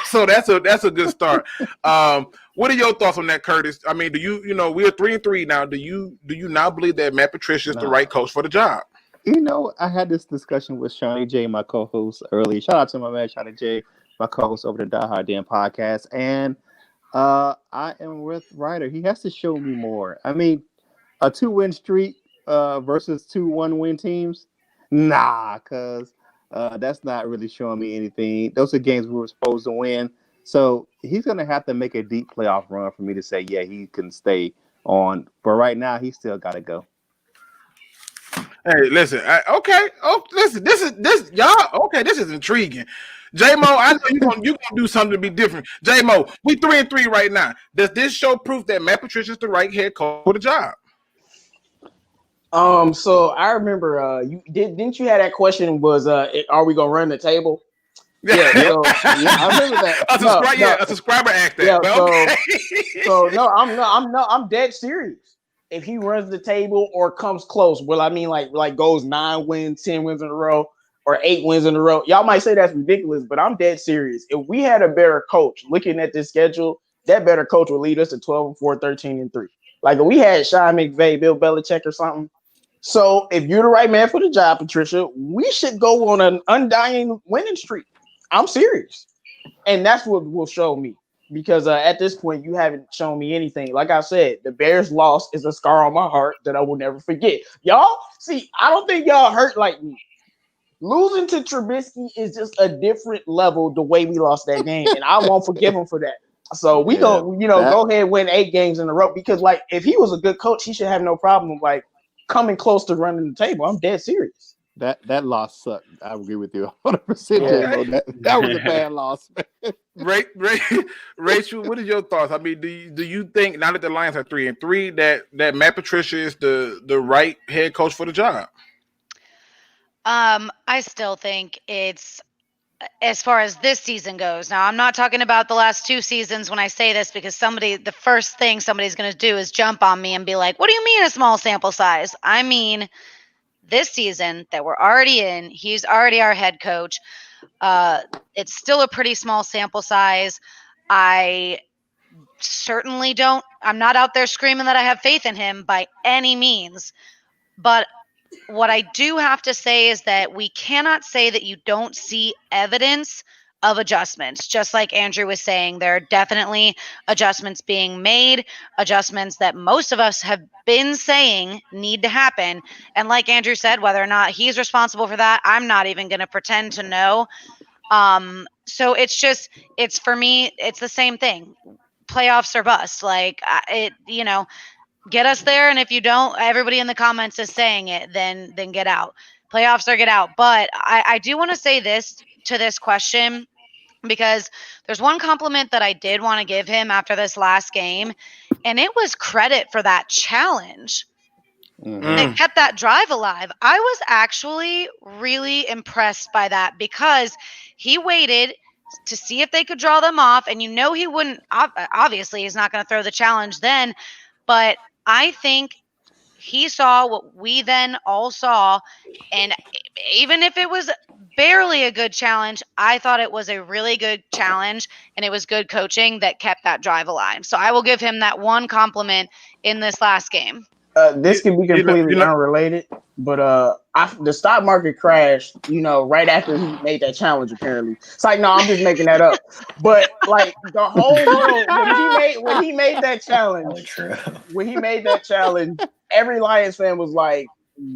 so that's a good start. What are your thoughts on that, Curtis? I mean, we're 3-3 now. Do you now believe that Matt Patricia is the right coach for the job? I had this discussion with Shawnee J, my co-host, earlier. Shout out to my man Shawnee J, my co-host over the Die Hard Den podcast. And I am with Ryder. He has to show me more. I mean, a 2-win streak versus 2 1-win teams? Nah, because that's not really showing me anything. Those are games we were supposed to win. So he's going to have to make a deep playoff run for me to say, yeah, he can stay on. But right now, he still got to go. Hey, listen. Okay. Oh, listen. This is intriguing. J-Mo, I know you're gonna do something to be different. J-Mo, we 3-3 right now. Does this show proof that Matt Patricia is the right head coach for the job? So I remember didn't you have that question was are we gonna run the table? Yeah, I remember that. A subscriber asked that. Yeah, so no, I'm dead serious. If he runs the table or comes close, well, I mean like goes 9 wins, 10 wins in a row, or 8 wins in a row. Y'all might say that's ridiculous, but I'm dead serious. If we had a better coach looking at this schedule, that better coach would lead us to 12-4, 13-3. Like if we had Sean McVay, Bill Belichick, or something. So if you're the right man for the job, Patricia, we should go on an undying winning streak. I'm serious. And that's what will show me. Because at this point, you haven't shown me anything. Like I said, the Bears loss is a scar on my heart that I will never forget. Y'all, see, I don't think y'all hurt like me. Losing to Trubisky is just a different level the way we lost that game. And I won't forgive him for that. So we go ahead and win 8 games in a row. Because, like, if he was a good coach, he should have no problem, like, coming close to running the table. I'm dead serious. That loss sucked. I agree with you 100%. Yeah. That was a bad loss. Rachel, what are your thoughts? I mean, do you think now that the Lions are 3-3 that Matt Patricia is the right head coach for the job? I still think it's as far as this season goes. Now, I'm not talking about the last 2 seasons when I say this, because the first thing somebody's going to do is jump on me and be like, what do you mean a small sample size? I mean, this season that we're already in, he's already our head coach. It's still a pretty small sample size. I certainly I'm not out there screaming that I have faith in him by any means. But what I do have to say is that we cannot say that you don't see evidence of adjustments. Just like Andrew was saying, there are definitely adjustments being made, adjustments that most of us have been saying need to happen. And like Andrew said, whether or not he's responsible for that, I'm not even going to pretend to know. So it's for me, it's the same thing. Playoffs or bust. Like get us there, and if you don't, everybody in the comments is saying it, then get out. Playoffs or get out. But I do want to say this to this question, because there's one compliment that I did want to give him after this last game, and it was credit for that challenge. It kept that drive alive. I was actually really impressed by that, because he waited to see if they could draw them off, and he wouldn't. Obviously, he's not going to throw the challenge then, but I think he saw what we then all saw, and even if it was barely a good challenge, I thought it was a really good challenge, and it was good coaching that kept that drive alive. So I will give him that one compliment in this last game. This can be completely unrelated, but the stock market crashed, right after he made that challenge. Apparently, it's like, no, I'm just making that up. But like the whole world, when he made that challenge, every Lions fan was like,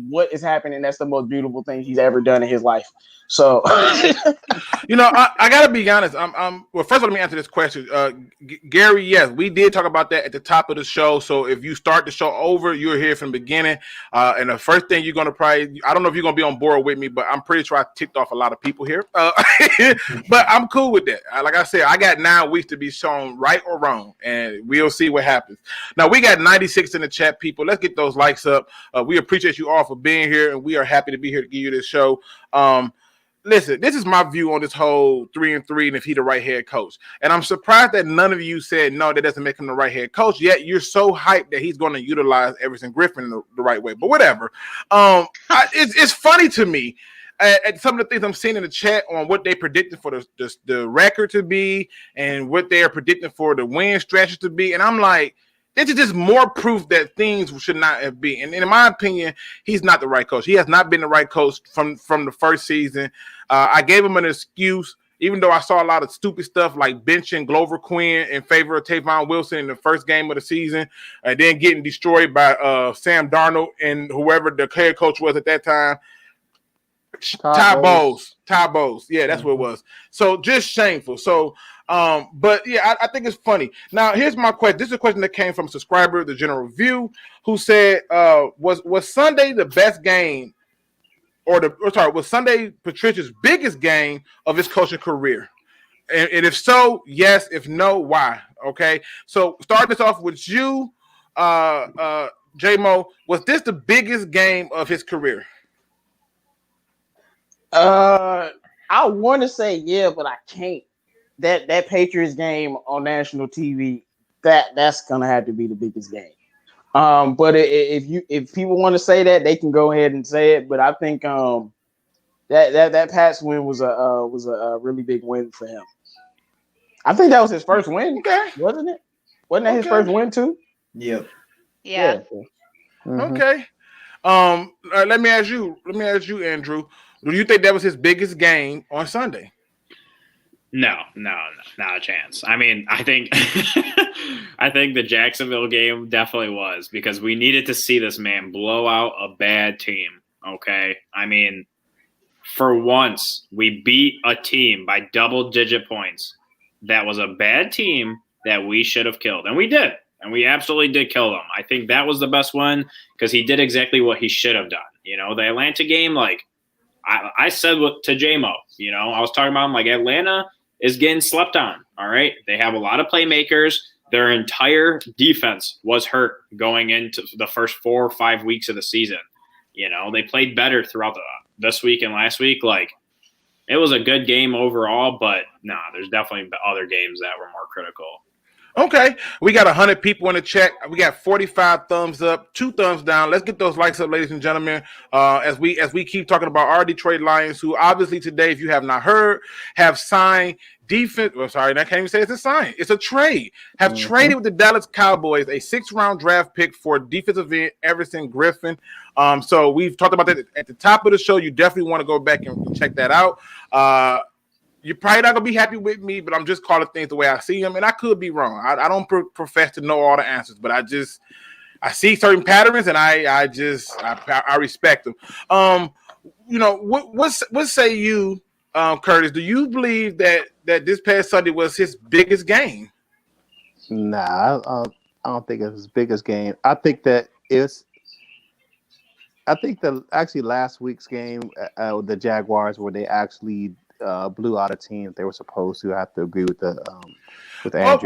"What is happening?" That's the most beautiful thing he's ever done in his life. So, I gotta be honest. Well, first of all, let me answer this question. Gary, yes, we did talk about that at the top of the show. So if you start the show over, you're here from the beginning. And the first thing you're gonna probably, I don't know if you're gonna be on board with me, but I'm pretty sure I ticked off a lot of people here. But I'm cool with that. Like I said, I got 9 weeks to be shown right or wrong, and we'll see what happens. Now we got 96 in the chat, people. Let's get those likes up. We appreciate you all for being here, and we are happy to be here to give you this show. Listen, this is my view on this whole 3-3 and if he the right head coach. And I'm surprised that none of you said, no, that doesn't make him the right head coach. Yet you're so hyped that he's going to utilize Everson Griffin the right way. But whatever. It's funny to me at some of the things I'm seeing in the chat on what they predicted for the record to be and what they're predicting for the win strategy to be. And I'm like, this is just more proof that things should not have been. And in my opinion, he's not the right coach. He has not been the right coach from the first season. I gave him an excuse, even though I saw a lot of stupid stuff like benching Glover Quin in favor of Tavon Wilson in the first game of the season, and then getting destroyed by Sam Darnold and whoever the head coach was at that time. Ty Bowles. Yeah, that's what it was. So just shameful. So, but yeah, I think it's funny. Now, here's my question. This is a question that came from a subscriber, the General View, who said, was Sunday the best game, was Sunday Patricia's biggest game of his coaching career? And if so, yes. If no, why? Okay. So starting this off with you, J-Mo, was this the biggest game of his career? I want to say yeah, but I can't. That Patriots game on national TV, that's gonna have to be the biggest game. But if people want to say that, they can go ahead and say it. But I think that Pats win was a really big win for him. I think that was his first win, wasn't it? Wasn't that his first win too? Yep. Yeah. Mm-hmm. Okay. Let me ask you, Andrew. Do you think that was his biggest game on Sunday? No, not a chance. I mean, I think I think the Jacksonville game definitely was, because we needed to see this man blow out a bad team. Okay. I mean, for once, we beat a team by double-digit points that was a bad team that we should have killed. And we did. And we absolutely did kill them. I think that was the best one, because he did exactly what he should have done. The Atlanta game, like, I said to J-Mo, I was talking about him, like, Atlanta is getting slept on, all right? They have a lot of playmakers. Their entire defense was hurt going into the first 4 or 5 weeks of the season. They played better throughout this week and last week. Like, it was a good game overall, but there's definitely other games that were more critical. Okay, we got 100 people in the chat. We got 45 thumbs up, 2 thumbs down. Let's get those likes up, ladies and gentlemen. As we keep talking about our Detroit Lions, who obviously today, if you have not heard, have signed defense. Well, sorry, I can't even say it's a sign. It's a trade. Have traded with the Dallas Cowboys a 6th-round draft pick for defensive end Everson Griffin. So we've talked about that at the top of the show. You definitely want to go back and check that out. You're probably not going to be happy with me, but I'm just calling things the way I see them, and I could be wrong. I don't profess to know all the answers, but I see certain patterns, and I respect them. What say you, Curtis? Do you believe that this past Sunday was his biggest game? Nah, I don't think it's his biggest game. I think that actually last week's game, the Jaguars, where they actually blew out a team they were supposed to. I have to agree with Andrew.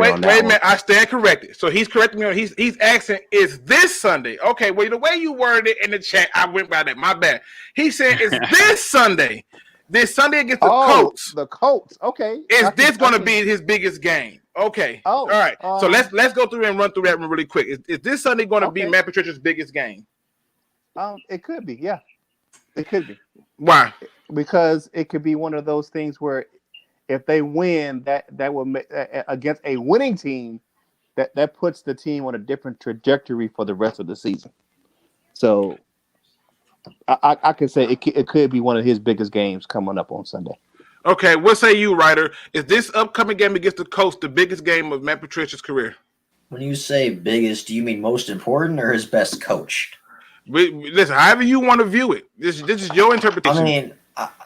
Wait on that a one. minute. I stand corrected. So he's correcting me. He's asking, is this Sunday? Okay, well, the way you worded it in the chat, I went by that. My bad. He said, is this Sunday? This Sunday against the Colts. The Colts. Okay. Is this going to be his biggest game? Okay. All right. So let's go through and run through that one really quick. Is this Sunday going to be Matt Patricia's biggest game? It could be. Yeah, it could be. Why? Because it could be one of those things where if they win, that will make against a winning team, that puts the team on a different trajectory for the rest of the season. So I can say it could be one of his biggest games coming up on Sunday. Okay, what say you, Ryder? Is this upcoming game against the Colts the biggest game of Matt Patricia's career? When you say biggest, do you mean most important or his best coach? Listen, however you want to view it. This is your interpretation. I mean,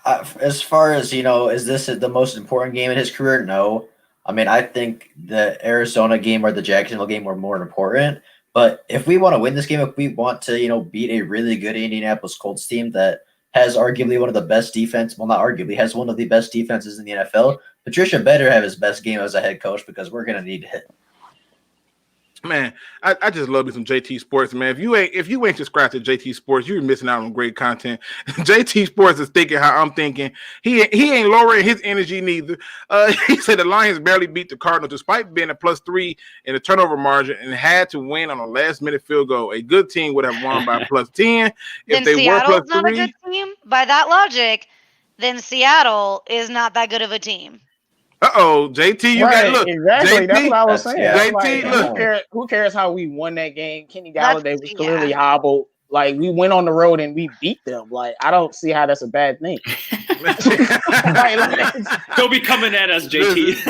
as far as, is this the most important game in his career? No. I mean, I think the Arizona game or the Jacksonville game were more important. But if we want to win this game, if we want to, beat a really good Indianapolis Colts team that has arguably one of the best defense, well, not arguably, has one of the best defenses in the NFL, Patricia better have his best game as a head coach because we're going to need to hit. Man, I just love me some JT Sports, man. If you ain't subscribed to JT Sports, you're missing out on great content. JT Sports is thinking how I'm thinking. He ain't lowering his energy neither. He said the Lions barely beat the Cardinals despite being a +3 in the turnover margin and had to win on a last-minute field goal. A good team would have won by +10 if then they Seattle's were +3. Not a good team. By that logic, then Seattle is not that good of a team. JT, you got look. Exactly, JT, that's what I was saying. JT, who cares how we won that game? Kenny Galladay was clearly hobbled. Like, we went on the road and we beat them. Like, I don't see how that's a bad thing. Don't be coming at us, JT.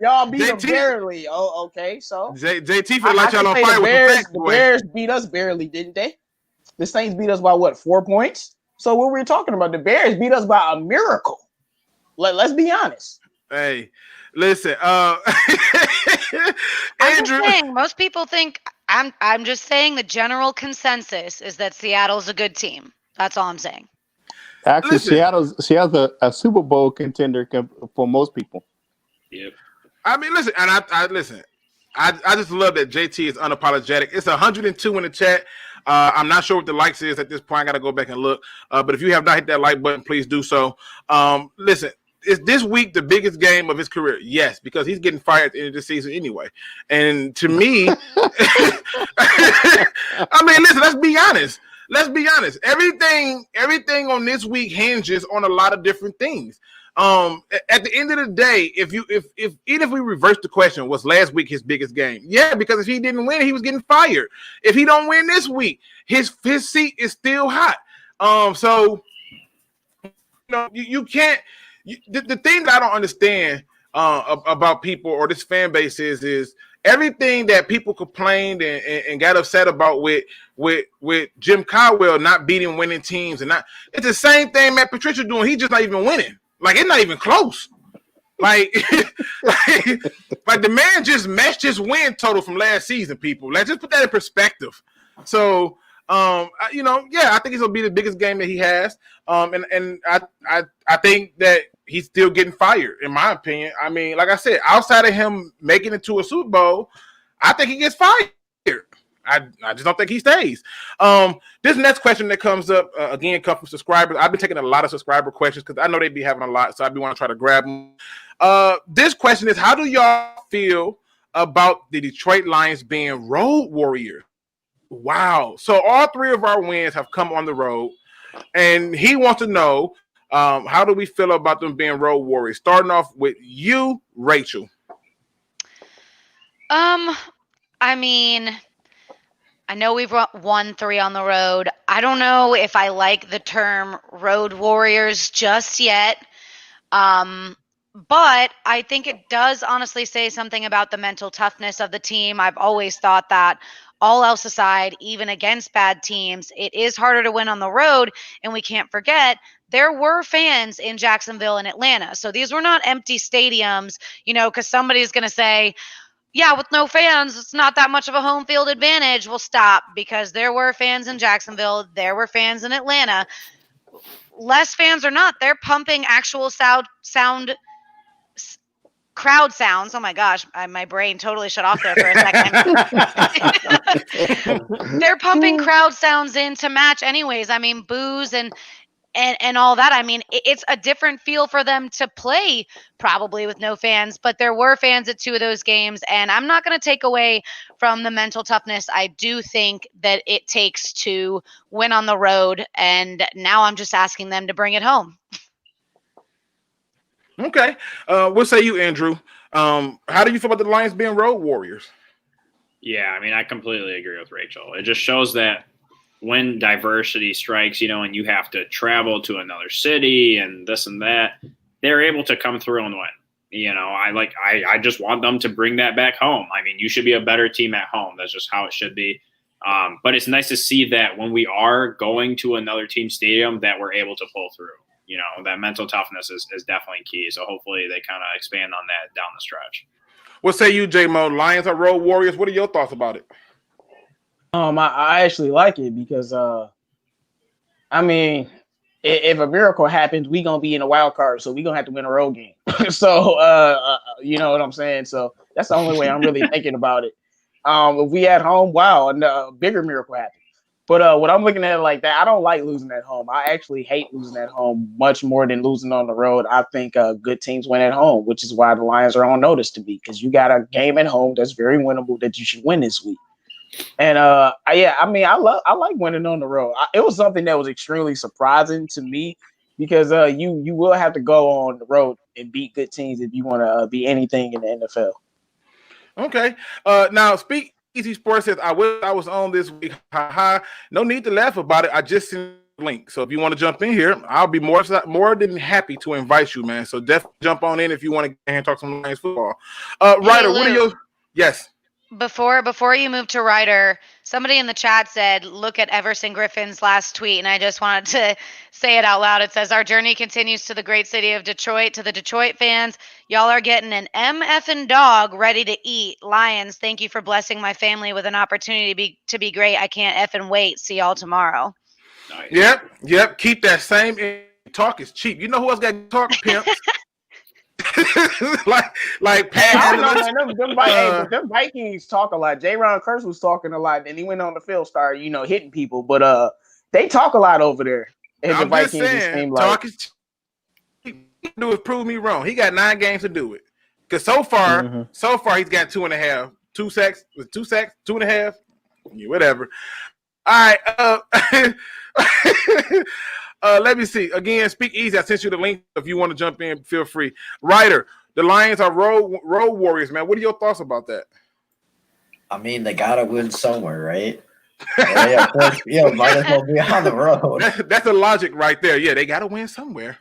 Y'all beat them barely. Oh, okay. So JT feel like y'all on fire with the Bears beat us barely, didn't they? The Saints beat us by what, 4 points? So what we're talking about, the Bears beat us by a miracle. Let's be honest. Hey, listen, I'm Andrew. just saying, most people think I'm just saying the general consensus is that Seattle's a good team. That's all I'm saying. Actually, Seattle's a Super Bowl contender for most people. Yep. I mean, listen, and I just love that JT is unapologetic. It's 102 in the chat. I'm not sure what the likes is at this point. I got to go back and look. But if you have not hit that like button, please do so. Listen, is this week the biggest game of his career? Yes, because he's getting fired at the end of the season anyway. And to me, I mean, listen, let's be honest. Everything on this week hinges on a lot of different things. At the end of the day, even if we reverse the question, was last week his biggest game? Yeah, because if he didn't win, he was getting fired. If he don't win this week, his seat is still hot. So you can't. The thing that I don't understand about people or this fan base is everything that people complained and got upset about with Jim Caldwell not beating winning teams and not. It's the same thing Matt Patricia doing. He's just not even winning. Like, it's not even close. Like the man just matched his win total from last season, people. Let's just put that in perspective. So, I think it's going to be the biggest game that he has. And I think that he's still getting fired, in my opinion. I mean, like I said, outside of him making it to a Super Bowl, I think he gets fired. I just don't think he stays. This next question that comes up again comes from subscribers. I've been taking a lot of subscriber questions because I know they'd be having a lot, so I'd be want to try to grab them. This question is: how do y'all feel about the Detroit Lions being road warriors? Wow! So all three of our wins have come on the road, and he wants to know how do we feel about them being road warriors? Starting off with you, Rachel. I mean, I know we've won 3 on the road. I don't know if I like the term road warriors just yet. But I think it does honestly say something about the mental toughness of the team. I've always thought that, all else aside, even against bad teams, it is harder to win on the road. And we can't forget, there were fans in Jacksonville and Atlanta. So these were not empty stadiums, because somebody's going to say, yeah, with no fans, it's not that much of a home field advantage. We'll stop, because there were fans in Jacksonville. There were fans in Atlanta. Less fans or not, they're pumping actual crowd sounds. Oh my gosh, my brain totally shut off there for a second. They're pumping crowd sounds in to match anyways. I mean, boos and all that. I mean, it's a different feel for them to play probably with no fans, but there were fans at 2 of those games, and I'm not going to take away from the mental toughness I do think that it takes to win on the road, and now I'm just asking them to bring it home. Okay. What say you, Andrew? How do you feel about the Lions being road warriors? Yeah, I mean, I completely agree with Rachel. It just shows that when diversity strikes, and you have to travel to another city and this and that, they're able to come through and win. I just want them to bring that back home. I mean, you should be a better team at home. That's just how it should be. But it's nice to see that when we are going to another team stadium that we're able to pull through. That mental toughness is definitely key. So hopefully they kind of expand on that down the stretch. What say you, J-Mo? Lions are road warriors. What are your thoughts about it? I actually like it because, I mean, if a miracle happens, we gonna be in a wild card, so we gonna have to win a road game. So, you know what I'm saying? So that's the only way I'm really thinking about it. If we at home, wow, a bigger miracle happens. But when I'm looking at it like that, I don't like losing at home. I actually hate losing at home much more than losing on the road. I think good teams win at home, which is why the Lions are on notice to me, because you got a game at home that's very winnable that you should win this week. And I like winning on the road. It was something that was extremely surprising to me because you will have to go on the road and beat good teams if you want to be anything in the NFL. Okay. Now SpeakEZ Sports says, I wish I was on this week. Ha ha. No need to laugh about it. I just sent the link. So if you want to jump in here, I'll be more than happy to invite you, man. So definitely jump on in if you want to get in and talk some Lions football. Ryder, what are your yes? Before you move to Ryder, somebody in the chat said, look at Everson Griffin's last tweet, and I just wanted to say it out loud. It says, our journey continues to the great city of Detroit. To the Detroit fans, y'all are getting an MFing dog ready to eat. Lions, thank you for blessing my family with an opportunity to be great. I can't effing wait. See y'all tomorrow. Nice. Yep. Keep that same talk is cheap. You know who else got talk, pimps? like I don't know, man. Them Vikings talk a lot. J-Ron Curse was talking a lot, and he went on the field, started hitting people. But they talk a lot over there. And the Vikings saying, talk is cheap. Do is prove me wrong. He got 9 games to do it. Because so far he's got 2.5, 2 sacks, 2.5, whatever. All right. Let me see. Again, SpeakEZ. I sent you the link. If you want to jump in, feel free. Ryder, the Lions are road warriors, man. What are your thoughts about that? I mean, they gotta win somewhere, right? Yeah, of course, might as well be on the road. That's the logic right there. Yeah, they gotta win somewhere.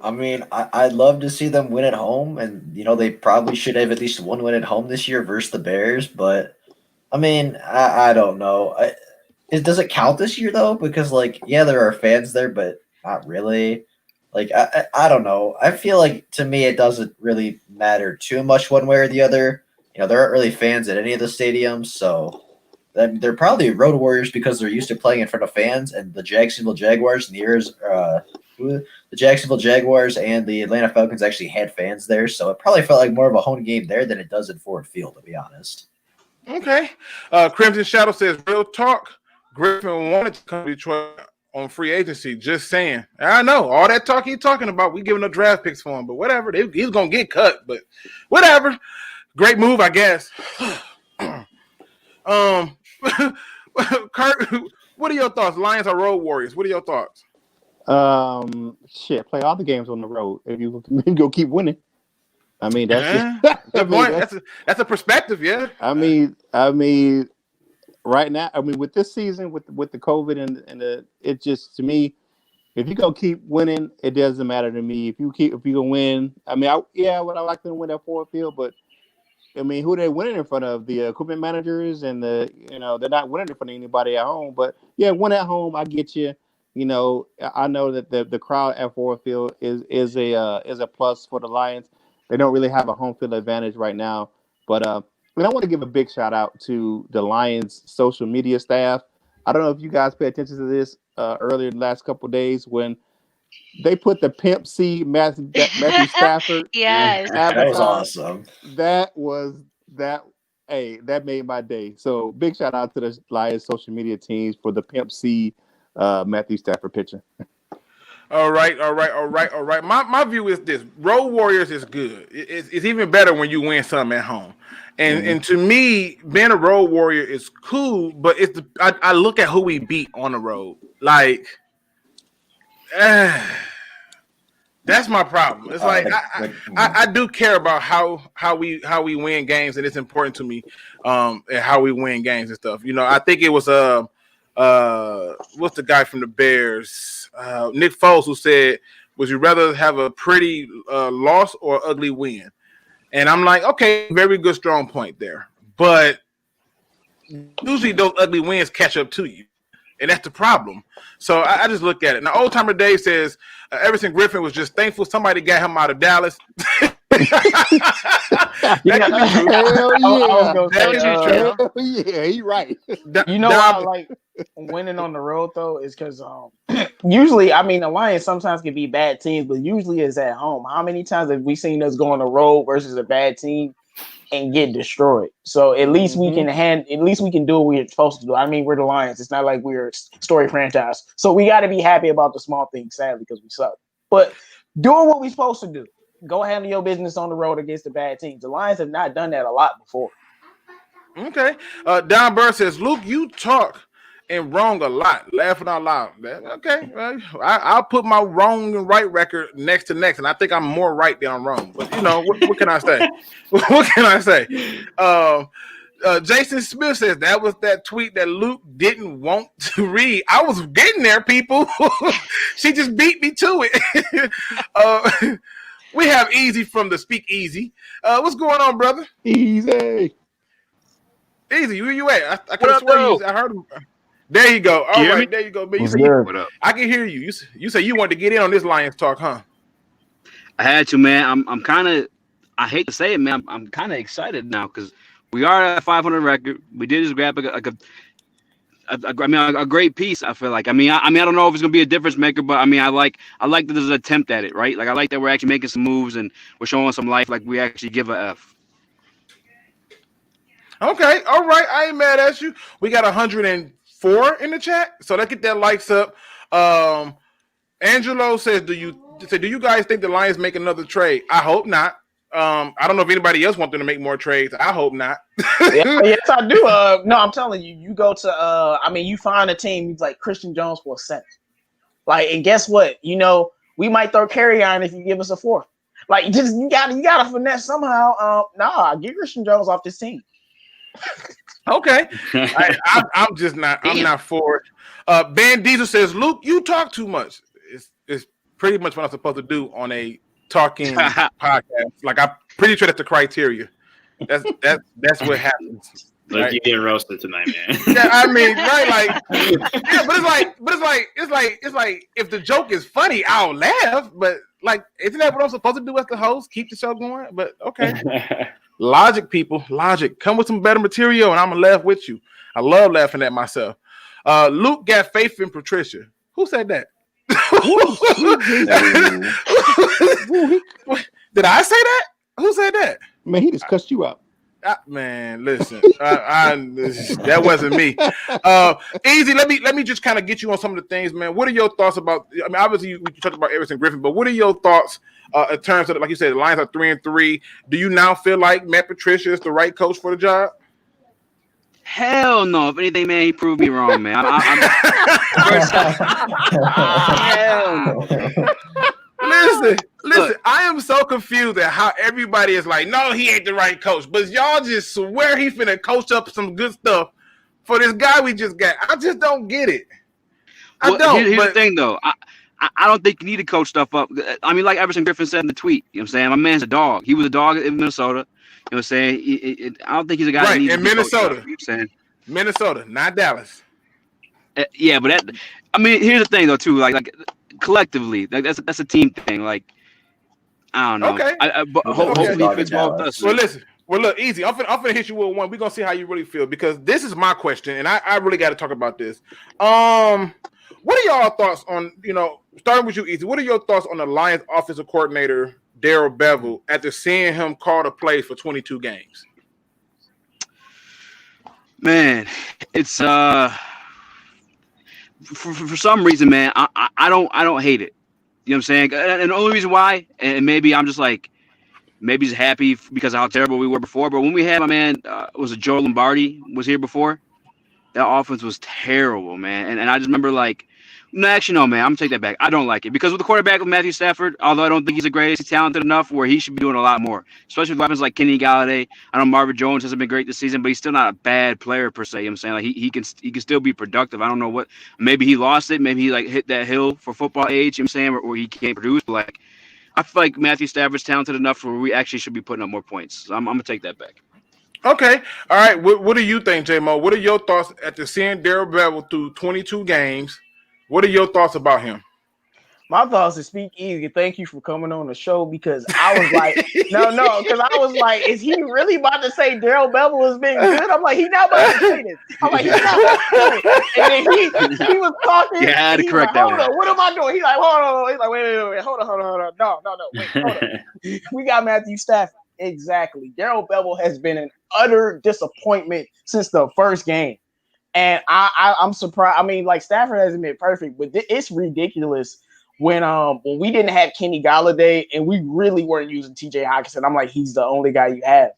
I mean, I'd love to see them win at home, and they probably should have at least one win at home this year versus the Bears. But I mean, I don't know. Does it count this year though? Because there are fans there, but not really. I don't know. I feel like to me it doesn't really matter too much one way or the other. There aren't really fans at any of the stadiums, so they're probably road warriors because they're used to playing in front of fans. And the Jacksonville Jaguars and the Jacksonville Jaguars and the Atlanta Falcons actually had fans there, so it probably felt like more of a home game there than it does in Ford Field, to be honest. Okay. Crimson Shadow says, real talk. Griffin wanted to come to Detroit on free agency. Just saying. I know. All that talk he's talking about, we giving up draft picks for him. But whatever. He's going to get cut. But whatever. Great move, I guess. Kurt, what are your thoughts? Lions are road warriors. What are your thoughts? Play all the games on the road if you go keep winning. I mean, that's good point. That's a perspective, yeah. I mean, right now, I mean, with this season, with the COVID and it just, to me, if you go keep winning, it doesn't matter to me. If you can win, I mean, I would like them to win that Ford Field, but I mean, who they winning in front of? The equipment managers and they're not winning in front of anybody at home. But yeah, win at home, I get you. You know, I know that the crowd at Ford Field is a plus for the Lions. They don't really have a home field advantage right now. But I want to give a big shout out to the Lions social media staff. I don't know if you guys pay attention to this earlier in the last couple of days when they put the Pimp C Matthew Stafford. Yes. That was awesome. That made my day. So big shout out to the Lions social media teams for the Pimp C Matthew Stafford picture. All right. My view is this: Road Warriors is good. It's even better when you win something at home. And to me, being a Road Warrior is cool, but I look at who we beat on the road. Like, that's my problem. It's like I do care about how we win games, and it's important to me and how we win games and stuff. You know, I think it was what's the guy from the Bears? Nick Foles, who said, would you rather have a pretty loss or ugly win? And I'm like, okay, very good, strong point there. But usually those ugly wins catch up to you. And that's the problem. So I just look at it. Now, Old Timer Dave says, Everson Griffin was just thankful somebody got him out of Dallas. Yeah, he's right. You know why I like winning on the road though is because usually, I mean, the Lions sometimes can be bad teams, but usually it's at home. How many times have we seen us go on the road versus a bad team and get destroyed? So at least we can do what we're supposed to do. I mean, we're the Lions. It's not like we're a story franchise. So we got to be happy about the small things, sadly, because we suck. But doing what we're supposed to do. Go handle your business on the road against the bad teams. The Lions have not done that a lot before. Okay. Don Burr says, Luke, you talk and wrong a lot. Laughing out loud. Okay. I'll put my wrong and right record next to next, and I think I'm more right than I'm wrong. But, you know, what can I say? What can I say? Jason Smith says, that was that tweet that Luke didn't want to read. I was getting there, people. She just beat me to it. We have Easy from the SpeakEZ. What's going on, brother? Easy, where you at? I could have sworn I heard him. There you go. All right, there you go. Man, What up? I can hear you. You say you wanted to get in on this Lions talk, huh? I had to, man. I'm kind of, I hate to say it, man. I'm kind of excited now because we are at a 500 record. We did just grab a great piece. I feel like. I don't know if it's gonna be a difference maker, but I like that there's an attempt at it, right? Like I like that we're actually making some moves and we're showing some life. Like we actually give a F. Okay, all right. I ain't mad at you. We got 104 in the chat, so let's get that likes up. Angelo says, do you guys think the Lions make another trade? I hope not. I don't know if anybody else wants them to make more trades. I hope not. Yes, I do. No, I'm telling you, you go to you find a team like Christian Jones for a center. Like, and guess what? You know, we might throw Carry on if you give us a fourth. Like, you gotta finesse somehow. Get Christian Jones off this team. Okay. I'm just not. I'm not for it. Ben Diesel says, Luke, you talk too much. It's pretty much what I'm supposed to do on a talking podcast. Like, I'm pretty sure that's the criteria. That's what happens. Like, right? You getting roasted tonight, man. Yeah, I mean, right? Like, yeah, it's like if the joke is funny, I'll laugh. But like, isn't that what I'm supposed to do as the host? Keep the show going. But okay, logic, people, logic. Come with some better material, and I'm gonna laugh with you. I love laughing at myself. Luke got faith in Patricia. Who said that? Did I say that? Who said that? Man, he just cussed you out. Man, listen, that wasn't me. Easy. Let me just kind of get you on some of the things, man. What are your thoughts about? I mean, obviously we talked about Everson Griffin, but what are your thoughts in terms of, like you said, the Lions are 3-3? Do you now feel like Matt Patricia is the right coach for the job? Hell no. If anything, man, he proved me wrong, man. Hell no. Listen, I am so confused at how everybody is like, no, he ain't the right coach. But y'all just swear he finna coach up some good stuff for this guy we just got. I just don't get it. Here's the thing, though. I don't think you need to coach stuff up. I mean, like Everson Griffin said in the tweet, you know what I'm saying? My man's a dog. He was a dog in Minnesota. You know what I'm saying? I don't think he's a guy that needs in to Minnesota. Up, you know what I'm saying? Minnesota, not Dallas. Yeah, but I mean, here's the thing, though, too. Like collectively, like that's a team thing. Like, I don't know. Okay. But hopefully he fits well with us. Well, listen. Well, look, easy. I'm finna hit you with one. We're gonna see how you really feel, because this is my question, and I really got to talk about this. What are y'all thoughts on, starting with you, Easy? What are your thoughts on the Lions offensive coordinator Darrell Bevel after seeing him call the plays for 22 games? Man, it's for some reason, man, I don't hate it. You know what I'm saying? And the only reason why, and maybe I'm just like, maybe he's happy because of how terrible we were before. But when we had my man, was it Joe Lombardi was here before? That offense was terrible, man. And I just remember like, no, actually, no, man. I'm gonna take that back. I don't like it because with the quarterback with Matthew Stafford, although I don't think he's the greatest, he's talented enough where he should be doing a lot more, especially with weapons like Kenny Galladay. I know Marvin Jones hasn't been great this season, but he's still not a bad player per se. You know what I'm saying? Like he can still be productive. I don't know what, maybe he lost it. Maybe he like hit that hill for football age, you know what I'm saying, where he can't produce. But like, I feel like Matthew Stafford's talented enough where we actually should be putting up more points. So I'm gonna take that back. Okay. All right. What do you think, J-Mo? What are your thoughts after seeing Darrell Bevel through 22 games? What are your thoughts about him? My thoughts is SpeakEZ. Thank you for coming on the show, because I was like, because I was like, is he really about to say Darrell Bevel has been good? I'm like, he's not about to say this. I'm like, he's not about to say it. And then he was talking. Yeah, I had to correct that one. Hold on, what am I doing? He's like, hold on. He's like, wait, hold on. No, wait, hold on. We got Matthew Stafford. Exactly. Darrell Bevel has been an utter disappointment since the first game. And I'm surprised. I mean, like, Stafford hasn't been perfect, but it's ridiculous when we didn't have Kenny Galladay and we really weren't using TJ Hockenson. I'm like, he's the only guy you have.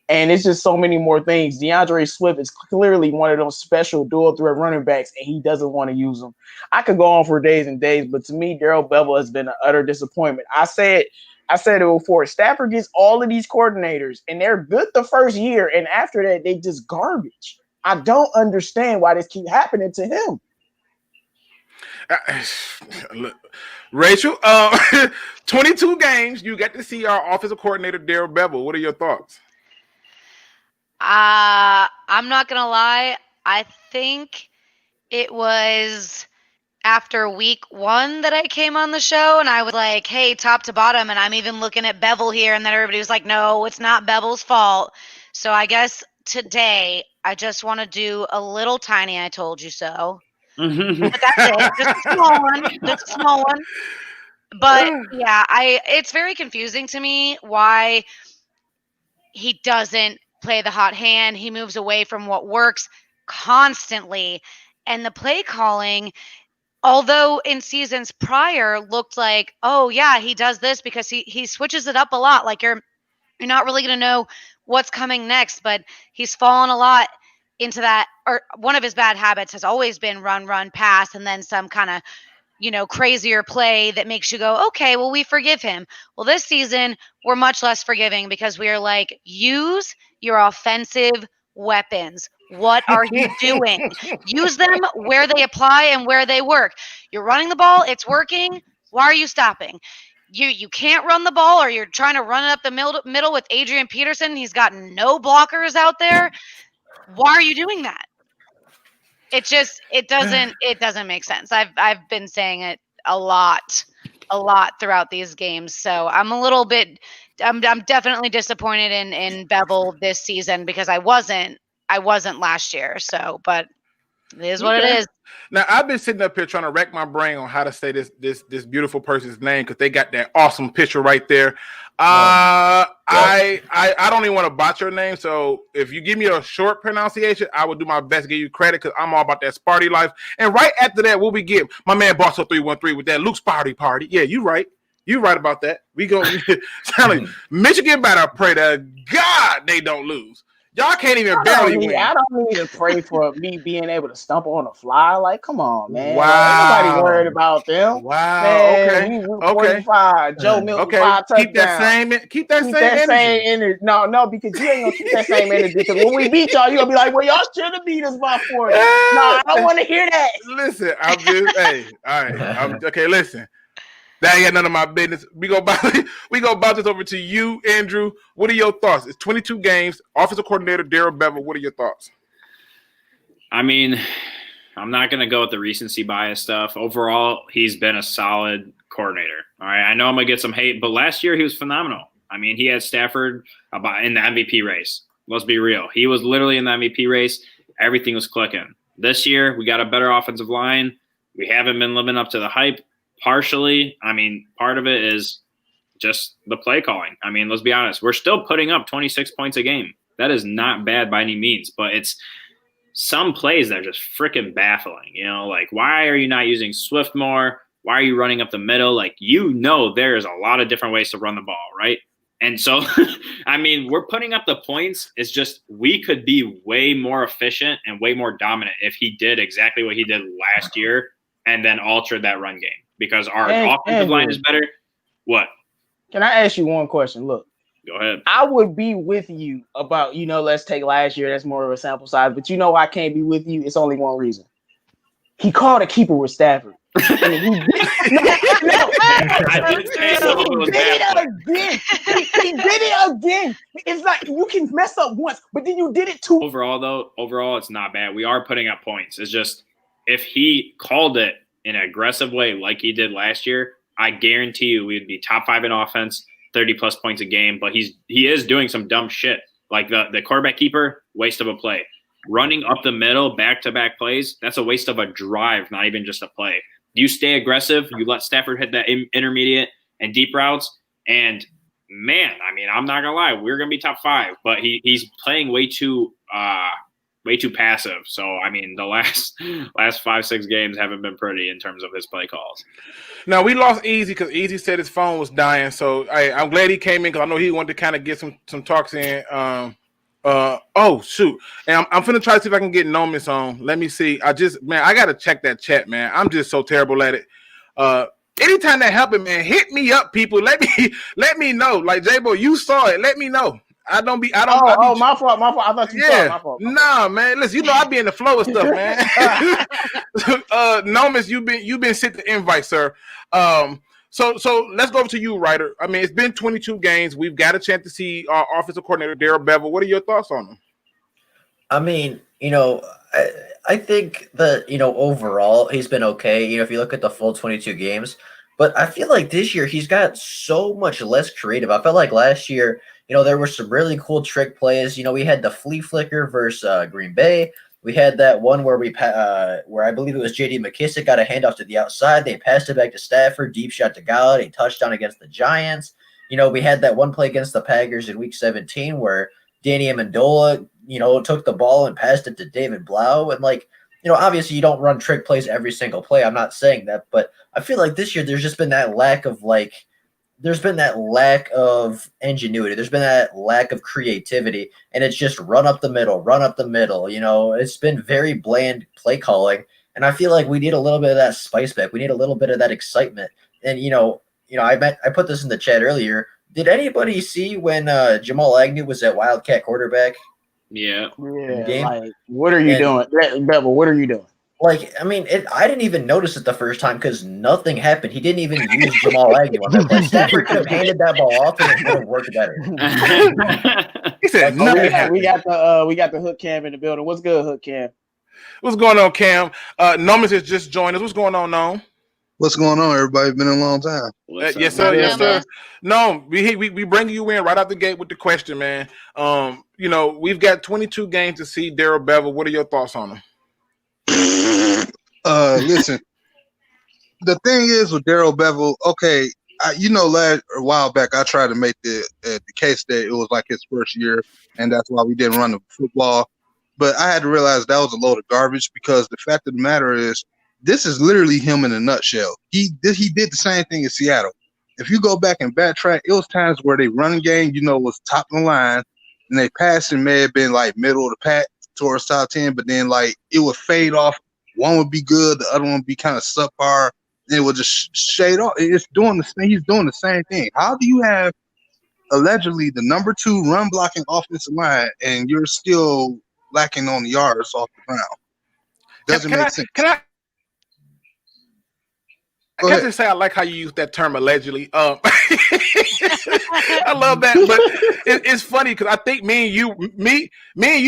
And it's just so many more things. DeAndre Swift is clearly one of those special dual threat running backs, and he doesn't want to use them. I could go on for days and days, but to me, Darrell Bevel has been an utter disappointment. I said it before. Stafford gets all of these coordinators, and they're good the first year, and after that, they just garbage. I don't understand why this keeps happening to him. Rachel, 22 games, you got to see our offensive coordinator, Darrell Bevel. What are your thoughts? I'm not going to lie. I think it was after week 1 that I came on the show and I was like, hey, top to bottom. And I'm even looking at Bevel here. And then everybody was like, no, it's not Bevel's fault. So I guess today I just want to do a little tiny I told you so. But that's it. Just a small one. But yeah, it's very confusing to me why he doesn't play the hot hand. He moves away from what works constantly. And the play calling, although in seasons prior looked like, oh yeah, he does this because he switches it up a lot. Like you're not really going to know what's coming next, but he's fallen a lot into that. Or one of his bad habits has always been run, pass, and then some kind of, crazier play that makes you go, okay, well, we forgive him. Well, this season, we're much less forgiving because we are like, use your offensive weapons. What are you doing? Use them where they apply and where they work. You're running the ball. It's working. Why are you stopping? You can't run the ball, or you're trying to run it up the middle with Adrian Peterson. He's got no blockers out there. Why are you doing that? It doesn't make sense. I've been saying it a lot throughout these games. So I'm definitely disappointed in Bevel this season because I wasn't last year. So, but It is what it is. Now I've been sitting up here trying to rack my brain on how to say this beautiful person's name because they got that awesome picture right there. I don't even want to botch your name, so if you give me a short pronunciation, I will do my best to give you credit because I'm all about that Sparty life. And right after that, what we get? My man Bosso 313 with that Luke Sparty party. Yeah, you right. You right about that. We go Michigan better pray to God they don't lose. Y'all can't even barely win. I don't need to pray for me being able to stump on a fly. Like, come on, man. Wow. Like, nobody worried about them. Wow. Man, okay. 45. Joe Milton, 5 touchdowns. Keep that same energy. No, because you ain't gonna keep that same energy. Because when we beat y'all, you gonna be like, well, y'all should have beat us by 40. No, I don't want to hear that. Listen, I'm just all right. Okay, listen. That ain't none of my business. We go bounce this over to you, Andrew. What are your thoughts? It's 22 games. Offensive coordinator Darrell Bevel. What are your thoughts? I mean, I'm not going to go with the recency bias stuff. Overall, he's been a solid coordinator. All right, I know I'm going to get some hate, but last year he was phenomenal. I mean, he had Stafford in the MVP race. Let's be real. He was literally in the MVP race. Everything was clicking. This year, we got a better offensive line. We haven't been living up to the hype. Partially, I mean, part of it is just the play calling. I mean, let's be honest. We're still putting up 26 points a game. That is not bad by any means, but it's some plays that are just freaking baffling. You know, like, why are you not using Swift more? Why are you running up the middle? Like, there's a lot of different ways to run the ball, right? And so, I mean, we're putting up the points. It's just we could be way more efficient and way more dominant if he did exactly what he did last year and then altered that run game. Because our offensive line is better. What? Can I ask you one question? Look. Go ahead. I would be with you about, let's take last year. That's more of a sample size. But I can't be with you. It's only one reason. He called a keeper with Stafford. And he did it again. He did it again. It's like you can mess up once, but then you did it too. Overall, it's not bad. We are putting up points. It's just if he called it in an aggressive way like he did last year, I guarantee you we'd be top 5 in offense, 30-plus points a game. But he is doing some dumb shit. Like the quarterback keeper, waste of a play. Running up the middle, back-to-back plays, that's a waste of a drive, not even just a play. You stay aggressive. You let Stafford hit that intermediate and deep routes. And, man, I mean, I'm not going to lie. We're going to be top 5. But he's playing way too passive. So, I mean, the last 5-6 games haven't been pretty in terms of his play calls. Now, we lost Easy because Easy said his phone was dying. So, I'm glad he came in because I know he wanted to kind of get some talks in. Oh, shoot. And I'm finna try to see if I can get Nomis on. Let me see. I got to check that chat, man. I'm just so terrible at it. Anytime that happens, man, hit me up, people. Let me know. Like, J-Bo, you saw it. Let me know. My fault. I thought you saw it. My fault. Nah, man. Listen, I be in the flow of stuff, man. Nomis, you've been sent the invite, sir. So let's go over to you, Ryder. I mean, it's been 22 games. We've got a chance to see our offensive coordinator, Darrell Bevel. What are your thoughts on him? I mean, I think that, overall he's been okay. If you look at the full 22 games, but I feel like this year he's got so much less creative. I felt like last year, there were some really cool trick plays. We had the flea flicker versus Green Bay. We had that one where where I believe it was J.D. McKissick got a handoff to the outside. They passed it back to Stafford, deep shot to Golladay, a touchdown against the Giants. We had that one play against the Packers in Week 17 where Danny Amendola, took the ball and passed it to David Blau. And obviously you don't run trick plays every single play. I'm not saying that, but I feel like this year there's just been that lack of ingenuity. There's been that lack of creativity, and it's just run up the middle. It's been very bland play calling, and I feel like we need a little bit of that spice back. We need a little bit of that excitement. And I put this in the chat earlier. Did anybody see when Jamal Agnew was at Wildcat quarterback? Yeah. Game? Like, what are you doing? Bevel, what are you doing? Like, I mean, I didn't even notice it the first time because nothing happened. He didn't even use Jamal Agnew on that play. Stafford could have handed that ball off and it would have worked better. He said, we got the Hook Cam in the building. What's good, Hook Cam? What's going on, Cam? Nomis has just joined us. What's going on, Nom? What's going on, everybody? Been a long time. Yes, sir. Yes, sir. No, we bring you in right out the gate with the question, man. We've got 22 games to see Darrell Bevel. What are your thoughts on him? Listen, the thing is with Darrell Bevell, okay, a while back I tried to make the case that it was like his first year, and that's why we didn't run the football. But I had to realize that was a load of garbage because the fact of the matter is, this is literally him in a nutshell. He did the same thing in Seattle. If you go back and backtrack, it was times where they running game, was top of the line, and they passing may have been like middle of the pack towards top 10, but then like it would fade off. One would be good, the other one would be kind of subpar. And it would just shade off. It's doing the thing. He's doing the same thing. How do you have allegedly the number 2 run blocking offensive line and you're still lacking on the yards off the ground? Doesn't make sense. Can I just say I like how you use that term allegedly. I love that, but it's funny because I think me and you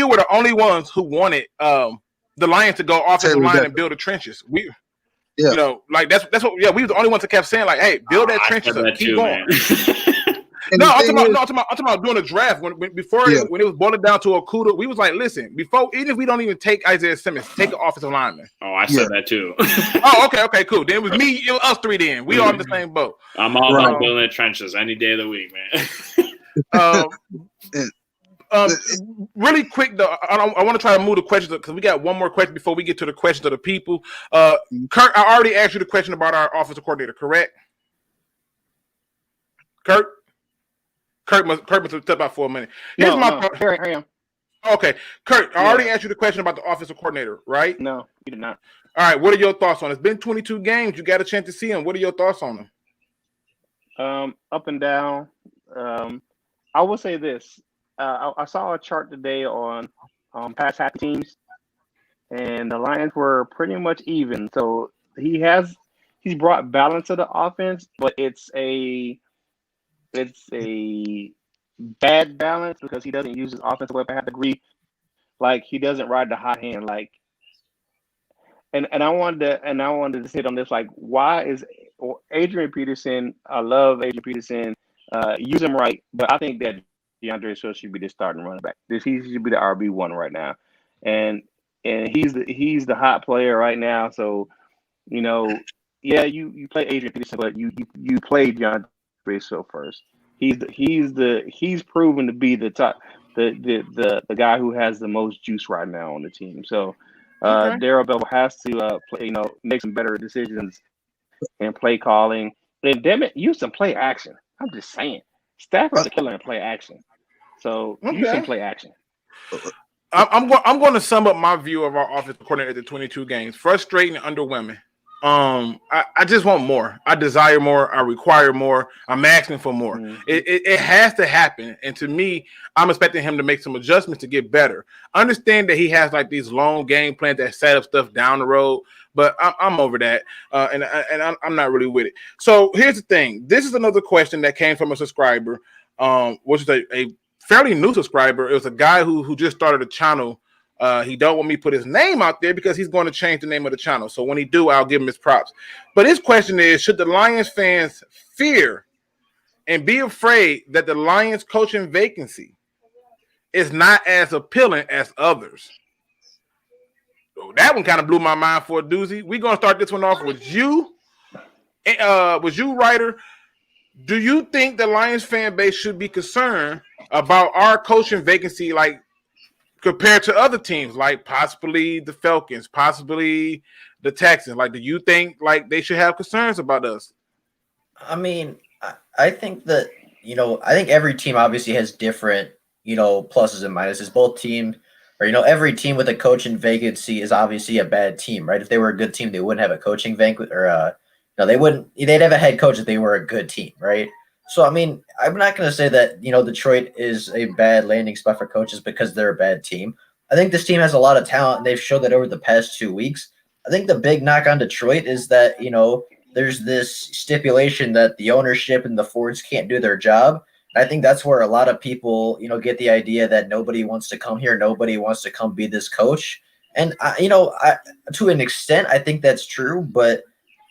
were the only ones who wanted the Lions to go offensive line and build the trenches. Yeah. Like that's what. Yeah, we were the only ones that kept saying like, "Hey, build that trenches up, keep going." No, I'm talking about doing a draft when it was boiling down to a Okudah. We was like, listen, even if we don't even take Isaiah Simmons, take an offensive lineman. Oh, I said that too. Oh, okay, cool. Then it was me, us three. Then we all in the same boat. I'm all about building the trenches any day of the week, man. Really quick though, I want to try to move the questions because we got one more question before we get to the questions of the people. Curt, I already asked you the question about our offensive coordinator, correct? Curt must have stepped out for a minute. Here I am. Okay, Curt, I already asked you the question about the offensive coordinator, right? No, you did not. All right, what are your thoughts on it? It's been 22 games. You got a chance to see him. What are your thoughts on him? Up and down. I will say this. I saw a chart today on pass happy teams, and the Lions were pretty much even. So he's brought balance to the offense, but it's a bad balance because he doesn't use his offensive weapon. I have to agree. Like he doesn't ride the hot hand. Like, and I wanted to hit on this. Like, why is Adrian Peterson? I love Adrian Peterson. Use him right, but I think that DeAndre Swift should be the starting running back. He should be the RB1 right now, and he's the hot player right now. So, you play Adrian Peterson, but you play DeAndre Swift first. He's proven to be the top, the guy who has the most juice right now on the team. So, Darrell Bevell has to make some better decisions and play calling. And damn it, use some play action. I'm just saying, Stafford's a killer in play action. So use some play action. I'm going to sum up my view of our offensive coordinator at the 22 games. Frustrating and underwhelming. I just want more. I desire more. I require more. I'm asking for more. Mm-hmm. It has to happen. And to me, I'm expecting him to make some adjustments to get better. Understand that he has like these long game plans that set up stuff down the road, but I'm over that. And I'm not really with it. So here's the thing. This is another question that came from a subscriber, which is a fairly new subscriber. It was a guy who just started a channel. He don't want me to put his name out there because he's going to change the name of the channel. So when he do, I'll give him his props. But his question is, should the Lions fans fear and be afraid that the Lions coaching vacancy is not as appealing as others? So that one kind of blew my mind for a doozy. We're going to start this one off with you. Ryder. Do you think the Lions fan base should be concerned about our coaching vacancy, like compared to other teams, like possibly the Falcons, possibly the Texans? Like, do you think like they should have concerns about us? I mean, I think that, I think every team obviously has different, pluses and minuses. Both teams, or, every team with a coaching vacancy is obviously a bad team, right? If they were a good team, they wouldn't have a coaching vacancy, or they wouldn't. They'd have a head coach if they were a good team, right? So, I mean, I'm not going to say that, Detroit is a bad landing spot for coaches because they're a bad team. I think this team has a lot of talent, and they've showed that over the past 2 weeks. I think the big knock on Detroit is that, there's this stipulation that the ownership and the Fords can't do their job. And I think that's where a lot of people, get the idea that nobody wants to come here. Nobody wants to come be this coach. And, to an extent, I think that's true. But,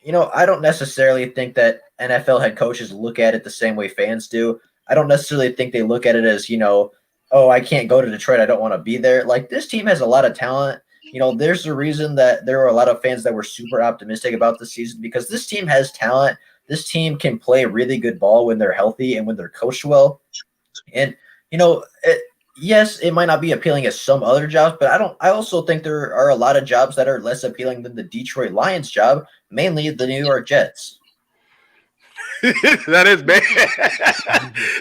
I don't necessarily think that NFL head coaches look at it the same way fans do. I don't necessarily think they look at it as, oh, I can't go to Detroit. I don't want to be there. Like, this team has a lot of talent. there's a reason that there were a lot of fans that were super optimistic about the season because this team has talent. This team can play really good ball when they're healthy and when they're coached well. And, yes, it might not be appealing as some other jobs, but I also think there are a lot of jobs that are less appealing than the Detroit Lions job, mainly the New York Jets. That is bad.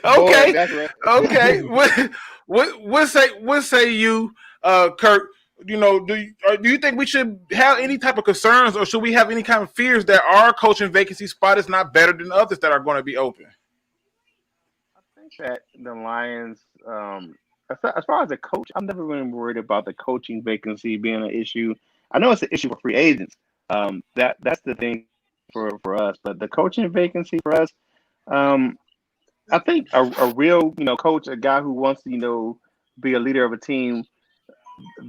Okay. Boy, that's right. Okay. What say you, Curt? Do you think we should have any type of concerns, or should we have any kind of fears that our coaching vacancy spot is not better than others that are going to be open? I think that the Lions, as far as the coach, I'm never really worried about the coaching vacancy being an issue. I know it's an issue for free agents. That's the thing for us, but the coaching vacancy for us, I think a real coach, a guy who wants to be a leader of a team,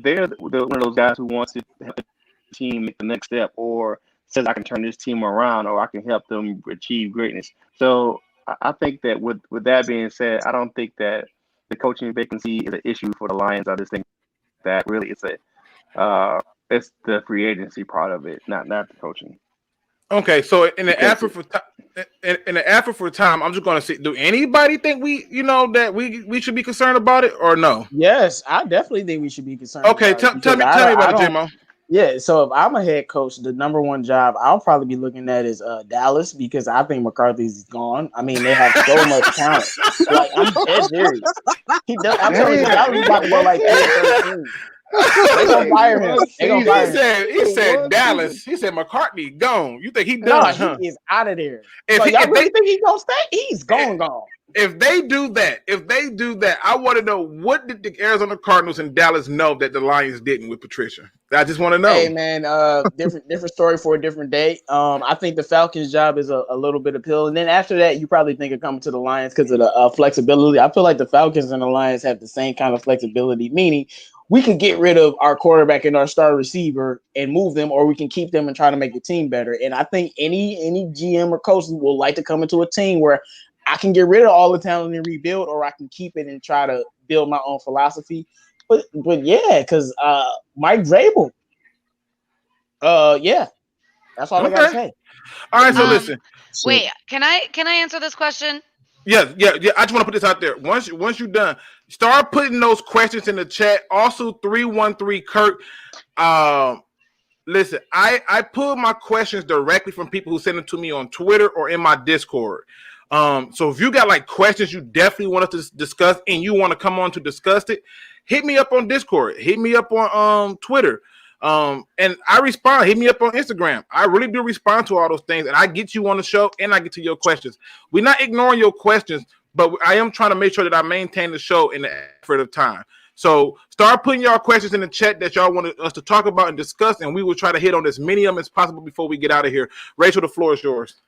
they're one of those guys who wants to help the team make the next step, or says I can turn this team around, or I can help them achieve greatness. So I think that with that being said, I don't think that the coaching vacancy is an issue for the Lions. I just think that really it's the free agency part of it, not the coaching. Okay, so in the effort for time, I'm just going to see. Do anybody think that we should be concerned about it or no? Yes, I definitely think we should be concerned. Okay, tell me about it, J-Mo. Yeah, so if I'm a head coach, the number one job I'll probably be looking at is Dallas, because I think McCarthy's gone. I mean, they have so much talent. Like, I'm dead serious. I'm telling you, Dallas about to go like 13. They gonna fire him. He said Dallas. He said McCarthy gone. You think he done? No, he is out of there. Y'all really think he's gonna stay? He's gone. If they do that, I want to know, what did the Arizona Cardinals and Dallas know that the Lions didn't with Patricia? I just want to know. Hey man, different story for a different day. I think the Falcons' job is a little bit appealing, and then after that, you probably think of coming to the Lions because of the flexibility. I feel like the Falcons and the Lions have the same kind of flexibility, meaning we could get rid of our quarterback and our star receiver and move them, or we can keep them and try to make the team better. And I think any GM or coach will like to come into a team where I can get rid of all the talent and rebuild, or I can keep it and try to build my own philosophy. But yeah, because Mike Vrabel. Yeah, that's all I gotta say. All right, so listen. Wait, can I answer this question? Yeah. I just want to put this out there. Once you're done, start putting those questions in the chat. Also, 313 Curt. Listen, I pull my questions directly from people who send them to me on Twitter or in my Discord. So if you got like questions you definitely want us to discuss and you want to come on to discuss it, hit me up on Discord. Hit me up on Twitter. And I respond. Hit me up on Instagram. I really do respond to all those things, and I get you on the show and I get to your questions. We're not ignoring your questions, but I am trying to make sure that I maintain the show in the effort of time. So start putting y'all questions in the chat that y'all want us to talk about and discuss, and we will try to hit on as many of them as possible before we get out of here. Rachel, the floor is yours.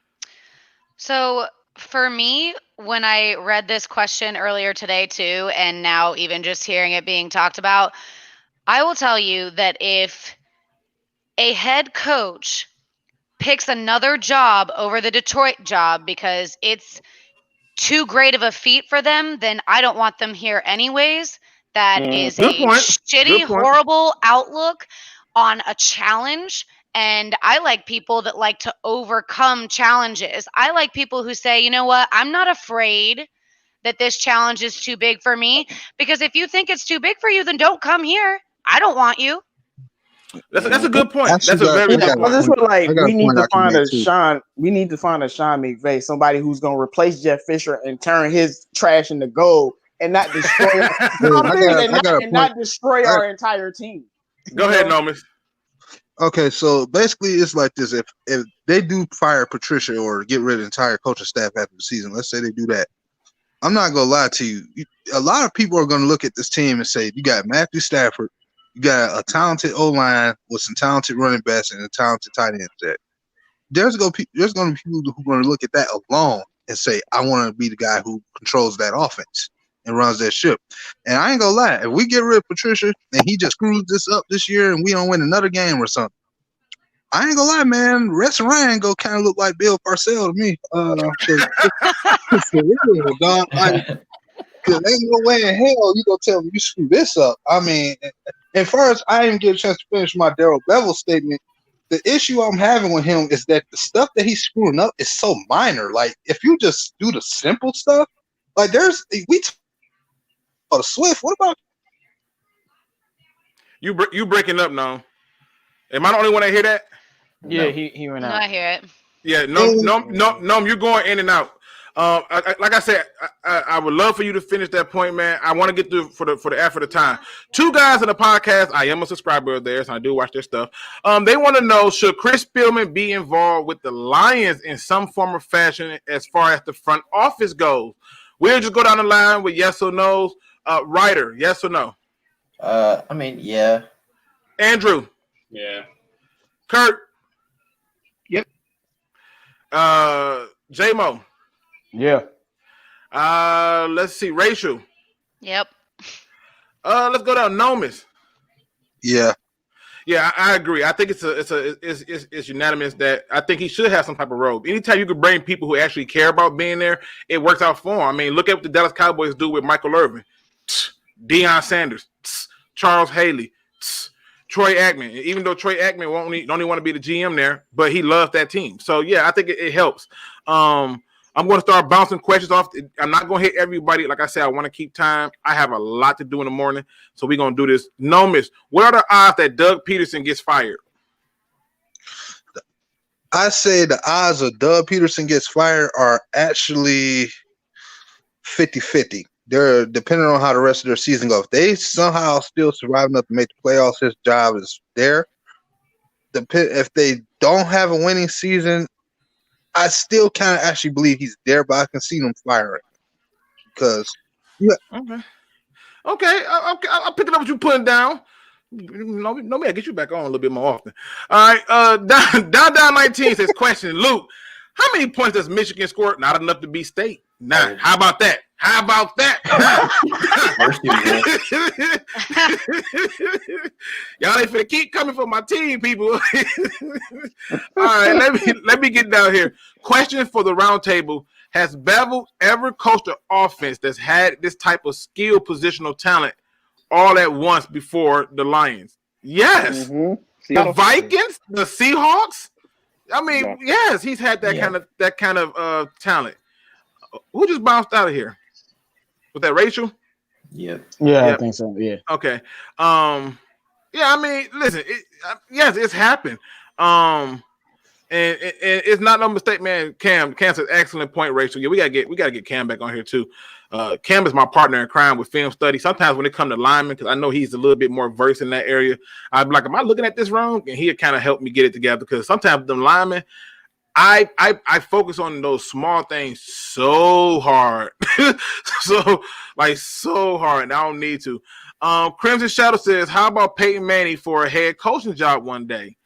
So for me, when I read this question earlier today too, and now even just hearing it being talked about, I will tell you that if a head coach picks another job over the Detroit job because it's too great of a feat for them, then I don't want them here anyways. That is a shitty, horrible outlook on a challenge. And I like people that like to overcome challenges. I like people who say, you know what, I'm not afraid that this challenge is too big for me, because if you think it's too big for you, then don't come here. I don't want you. That's a good point. That's a very good point. This was like, we need to find a Sean. We need to find a Sean McVay, somebody who's going to replace Jeff Fisher and turn his trash into gold and not destroy. Not destroy our entire team. Go ahead, Nomis. Okay, so basically it's like this. If they do fire Patricia or get rid of the entire coaching staff after the season, let's say they do that, I'm not going to lie to you. A lot of people are going to look at this team and say, you got Matthew Stafford, you got a talented O-line with some talented running backs and a talented tight end set. There's going to be people who are going to look at that alone and say, I want to be the guy who controls that offense and runs that ship. And I ain't going to lie, if we get rid of Patricia and he just screws this up this year and we don't win another game or something, I ain't gonna lie, man. Rex Ryan go kind of look like Bill Parcells to me. Cause ain't no way in hell you gonna tell me you screw this up. I mean, And first, I didn't get a chance to finish my Daryl Bevel statement. The issue I'm having with him is that the stuff that he's screwing up is so minor. Like, if you just do the simple stuff, like we talk about Swift. What about you breaking up now? Am I the only one that hear that? Yeah, he went out. No, I hear it. Yeah, no, you're going in and out. Like I said, I would love for you to finish that point, man. I want to get through for the effort of time. Two guys in the podcast. I am a subscriber of theirs, and I do watch their stuff. They want to know, should Chris Spielman be involved with the Lions in some form or fashion as far as the front office goes? We'll just go down the line with yes or no. Ryder, yes or no? I mean, yeah. Andrew. Yeah. Curt. Yep. J-Mo. Yeah. Let's see. Rachel. Yep. Let's go down. Nomis. Yeah. Yeah, I agree. I think it's unanimous that I think he should have some type of role. Anytime you can bring people who actually care about being there, it works out for him. I mean, look at what the Dallas Cowboys do with Michael Irvin, Deion Sanders, Charles Haley, Troy Aikman. Even though Troy Aikman don't want to be the GM there, but he loves that team. So yeah, I think it helps. I'm going to start bouncing questions off. I'm not going to hit everybody. Like I said, I want to keep time. I have a lot to do in the morning, so we're going to do this. Nomis, what are the odds that Doug Peterson gets fired? I say the odds of Doug Peterson gets fired are actually 50-50. They're depending on how the rest of their season goes. If they somehow still survive enough to make the playoffs, his job is there. If they don't have a winning season, I still kind of actually believe he's there, but I can see them firing because. Yeah. Okay. I'll pick it up what you're putting down. Nobody, I get you back on a little bit more often. All right. Down 19 says, question, Luke, how many points does Michigan score? Not enough to beat State. Nah. How about that? Y'all ain't finna keep coming for my team, people. All right, let me get down here. Question for the roundtable: has Bevel ever coached an offense that's had this type of skill, positional talent all at once before the Lions? Yes. Mm-hmm. The Vikings, the Seahawks. I mean, yes, he's had that kind of talent. Who just bounced out of here? Was that Rachel? Yeah, Yep. I think so. Yeah. Okay. Yeah, I mean, listen, yes, it's happened. And it's not no mistake, man. Cam's an excellent point, Rachel. Yeah, we gotta get Cam back on here too. Cam is my partner in crime with film study. Sometimes when it comes to linemen, because I know he's a little bit more versed in that area, I'm like, am I looking at this wrong? And he'll kind of help me get it together because sometimes them linemen, I focus on those small things so hard. so hard, and I don't need to. Crimson Shadow says, how about Peyton Manning for a head coaching job one day?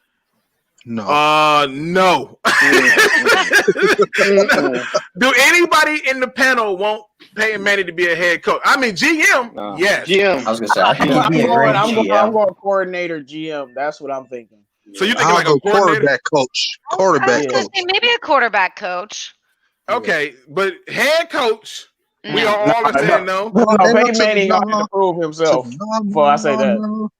No. No. Do anybody in the panel want Peyton Manning to be a head coach? I mean, GM, yes. GM. I was gonna say, I think he'd be a great GM. I'm going coordinator GM. That's what I'm thinking. So you think I'll like go a coordinator? quarterback coach. I was Quarterback gonna coach. say maybe a quarterback coach. Okay, but head coach, we are all saying no. No, Peyton Manning gonna have to prove himself before I say that.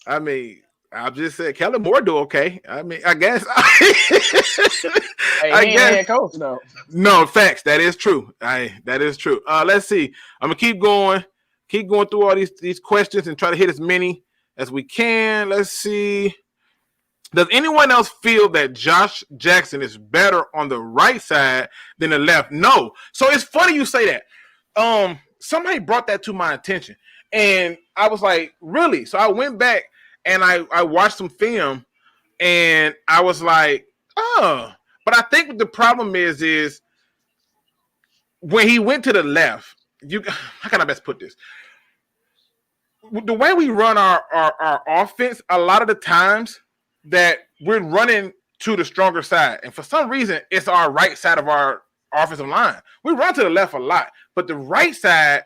I mean, I'll just say Kellen Moore do okay. I mean, I guess. Hey, he ain't head coach though. No, facts. That is true. That is true. Let's see. I'm gonna keep going through all these questions and try to hit as many as we can. Let's see. Does anyone else feel that Josh Jackson is better on the right side than the left? No. So it's funny you say that. Somebody brought that to my attention, and I was like, really? So I went back and I watched some film, and I was like, oh. But I think what the problem is when he went to the left, how can I best put this? The way we run our offense, a lot of the times that we're running to the stronger side. And for some reason, it's our right side of our offensive line. We run to the left a lot, but the right side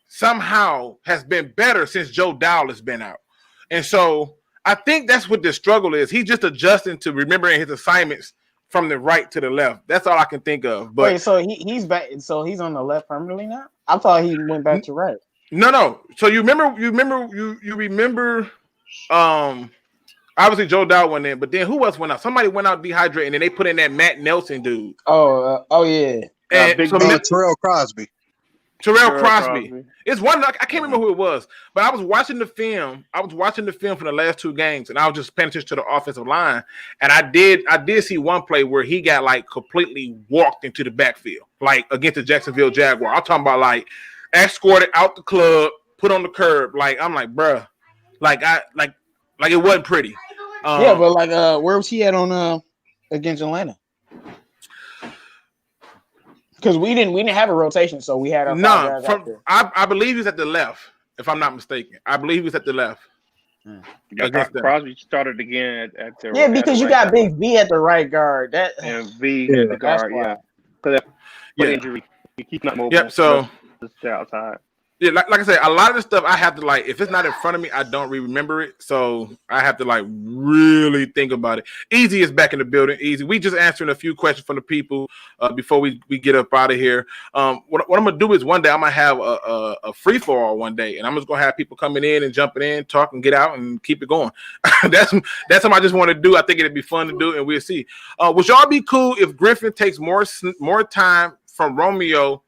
somehow has been better since Joe Dowell has been out. And so I think that's what the struggle is. He's just adjusting to remembering his assignments from the right to the left. That's all I can think of. But wait, so he's back. So he's on the left permanently now? I thought he went back to right. No. So you remember obviously Joe Dow went in, but then who else went out? Somebody went out dehydrated, and then they put in that Matt Nelson dude. Oh yeah. And so Terrell Crosby. Terrell Crosby. It's one I can't remember who it was, but I was watching the film. I was watching the film for the last two games, and I was just paying attention to the offensive line. And I did see one play where he got like completely walked into the backfield, like against the Jacksonville Jaguar. I'm talking about like escorted out the club, put on the curb. Like I'm like, bruh, like it wasn't pretty. Yeah, but like where was he at on against Atlanta? Because we didn't have a rotation, so we had our I believe he's at the left, if I'm not mistaken. I believe he was at the left. Crosby started again at the because you got Big V at the right guard. That and V at the guard, Because injury, he keeps not mobile. Yep. So outside. Yeah, like I said, a lot of the stuff I have to like. If it's not in front of me, I don't remember it. So I have to like really think about it. Easy is back in the building. Easy. We just answering a few questions from the people before we get up out of here. What I'm gonna do is one day I'm gonna have a free for all one day, and I'm just gonna have people coming in and jumping in, talk and get out and keep it going. That's something I just want to do. I think it'd be fun to do, and we'll see. Would y'all be cool if Griffin takes more time from Romeo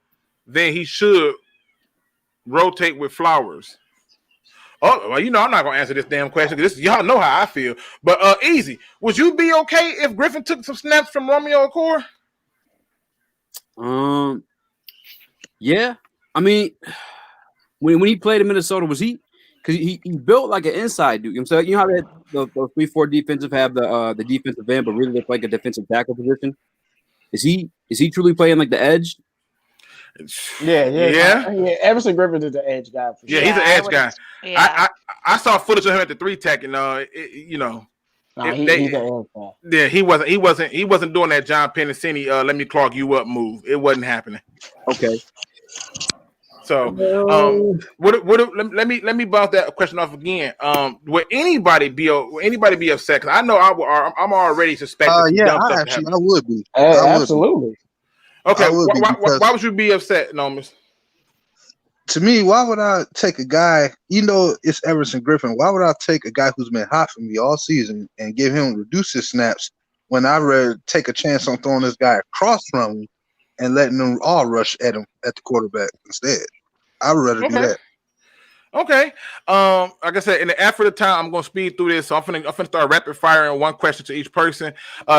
than he should? Rotate with Flowers. Oh, well, I'm not gonna answer this damn question because y'all know how I feel. But Easy, would you be okay if Griffin took some snaps from Romeo Okwara? Yeah. I mean, when he played in Minnesota, was he? Because he built like an inside dude. So you know how those 3-4 defensive have the defensive end, but really look like a defensive tackle position. Is he truly playing like the edge? Yeah. Everson Griffin is the edge guy. For sure. Yeah, he's an edge guy. Yeah. I saw footage of him at the 3-tech, and he's an edge guy. Yeah, he wasn't doing that John Pennicini let me clog you up move. It wasn't happening. Okay. So let me bounce that question off again. Would anybody be upset? Because I know I'm already suspecting. I would be. Absolutely. Okay, why would you be upset, Nomis? To me, why would I take a guy, it's Everson Griffin, why would I take a guy who's been hot for me all season and give him reduce his snaps when I'd rather take a chance on throwing this guy across from him and letting them all rush at him at the quarterback instead? I'd rather do that. Okay. Like I said, in the effort of time, I'm gonna speed through this. So I'm gonna start rapid firing one question to each person.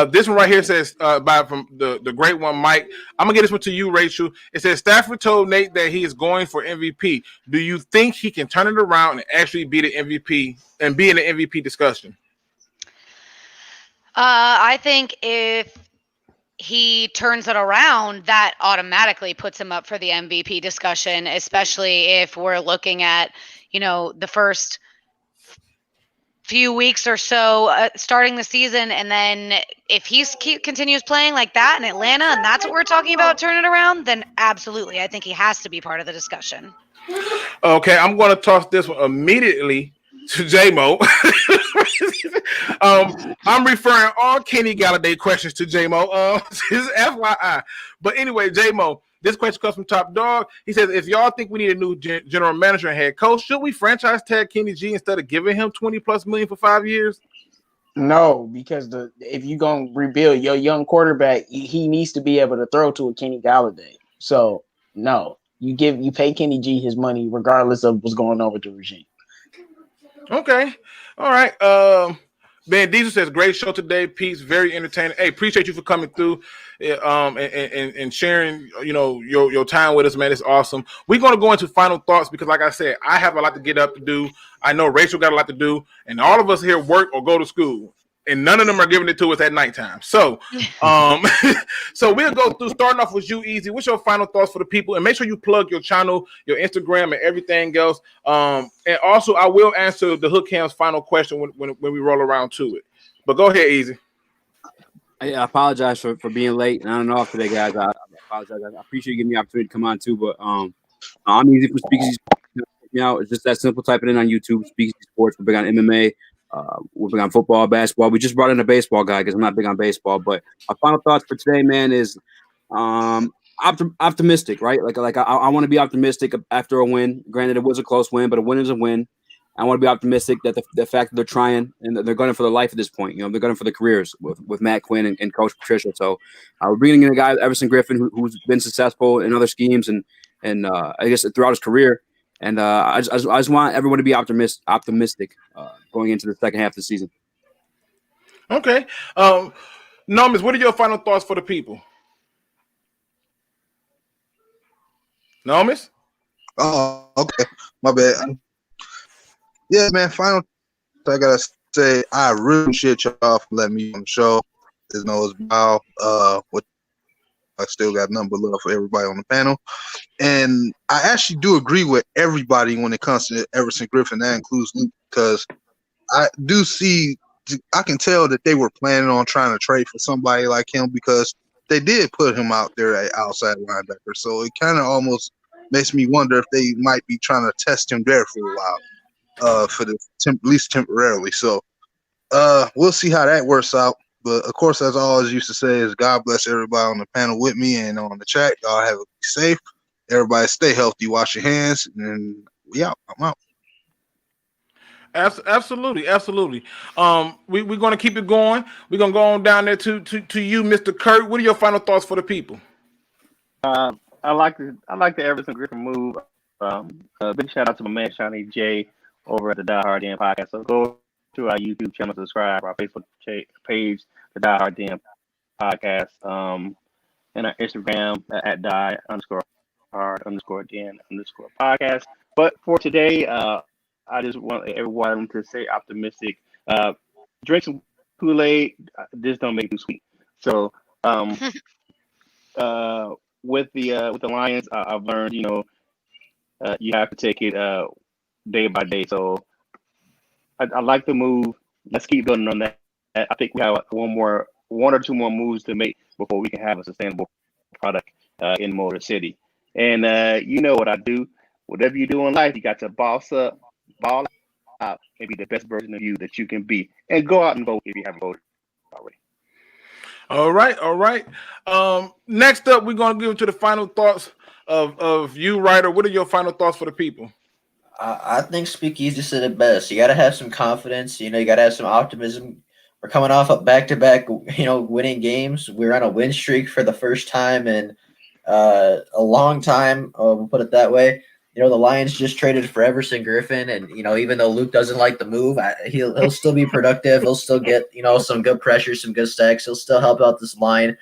This one right here says from the great one, Mike. I'm gonna get this one to you, Rachel. It says Stafford told Nate that he is going for MVP. Do you think he can turn it around and actually be the MVP and be in the MVP discussion? I think if he turns it around, that automatically puts him up for the MVP discussion, especially if we're looking at, the first few weeks or so starting the season. And then if he continues playing like that in Atlanta, and that's what we're talking about, turn it around, then absolutely. I think he has to be part of the discussion. Okay. I'm going to toss this one immediately to J-Mo. I'm referring all Kenny Galladay questions to J-Mo. This is FYI. But anyway, J-Mo, this question comes from Top Dog. He says, if y'all think we need a new general manager and head coach, should we franchise tag Kenny G instead of giving him $20+ million for 5 years? No, because if you're going to rebuild your young quarterback, he needs to be able to throw to a Kenny Galladay. So, no. You pay Kenny G his money regardless of what's going on with the regime. Okay. All right. Ben Diesel says, great show today. Peace. Very entertaining. Hey, appreciate you for coming through and sharing, your time with us, man. It's awesome. We're going to go into final thoughts because, like I said, I have a lot to get up to do. I know Rachel got a lot to do, and all of us here work or go to school. And none of them are giving it to us at nighttime. So, so we'll go through, starting off with you, Easy. What's your final thoughts for the people? And make sure you plug your channel, your Instagram, and everything else. And also, I will answer the Hook Cam's final question when we roll around to it. But go ahead, Easy. I apologize for being late. And I don't know if today, guys. I apologize. I appreciate you giving me the opportunity to come on too. But I'm Easy from SpeakEZ. It's just that simple. Type it in on YouTube. SpeakEZ Sports. We're big on MMA. We're big on football, basketball. We just brought in a baseball guy because I'm not big on baseball. But my final thoughts for today, man, is optimistic, right? Like I want to be optimistic after a win. Granted, it was a close win, but a win is a win. I want to be optimistic that the fact that they're trying and that they're gunning for their life at this point. They're gunning for their careers with Matt Quin and Coach Patricia. So we're bringing in a guy, Everson Griffin, who's been successful in other schemes and I guess throughout his career. And I just want everyone to be optimistic going into the second half of the season. Okay. Nomis, what are your final thoughts for the people? Nomis? Oh, okay. My bad. Yeah, man. Final. I gotta say, I really appreciate y'all for letting me on the show. There's no about what I still got nothing but love for everybody on the panel, and I actually do agree with everybody when it comes to Everson Griffin. That includes Luke, because I do see. I can tell that they were planning on trying to trade for somebody like him because they did put him out there at outside linebacker. So it kind of almost makes me wonder if they might be trying to test him there for a while. For the at least temporarily. So we'll see how that works out. But of course, as I always used to say, is God bless everybody on the panel with me and on the chat. Y'all have it safe. Everybody stay healthy, wash your hands, and I'm out. Absolutely. We're gonna keep it going. We're gonna go on down there to you, Mr. Curt. What are your final thoughts for the people? I like the Everson Griffin move. Big shout out to my man Shawnee J over at the Die Hard Den podcast. So go to our YouTube channel, subscribe, our Facebook page, the Die Hard Den podcast, and our Instagram at die_hard_den_podcast. But for today, I just want everyone to stay optimistic. Drink some Kool-Aid. This don't make it too sweet. So with the Lions, I've learned, you have to take it day by day. So I like the move. Let's keep building on that. I think we have one or two more moves to make before we can have a sustainable product in Motor City. And you know what I do. Whatever you do in life, you got to boss up, ball out, and be the best version of you that you can be. And go out and vote if you haven't voted already. All right. Next up, we're going to give to the final thoughts of you, Ryder. What are your final thoughts for the people? I think SpeakEZ said it best. You got to have some confidence. You got to have some optimism. We're coming off of back-to-back, winning games. We're on a win streak for the first time in a long time. We'll put it that way. The Lions just traded for Everson Griffin, and even though Luke doesn't like the move, he'll still be productive. He'll still get some good pressure, some good sacks. He'll still help out this line.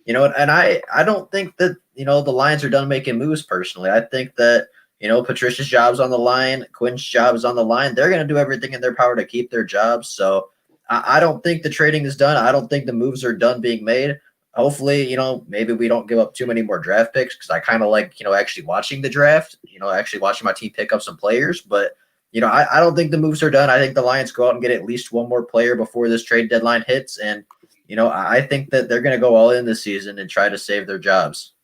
And I don't think that the Lions are done making moves. Personally, I think that Patricia's job's on the line, Quin's job is on the line. They're going to do everything in their power to keep their jobs. So I don't think the trading is done. I don't think the moves are done being made. Hopefully, maybe we don't give up too many more draft picks, because I kind of like, actually watching the draft, actually watching my team pick up some players. But, I don't think the moves are done. I think the Lions go out and get at least one more player before this trade deadline hits. And, I think that they're going to go all in this season and try to save their jobs.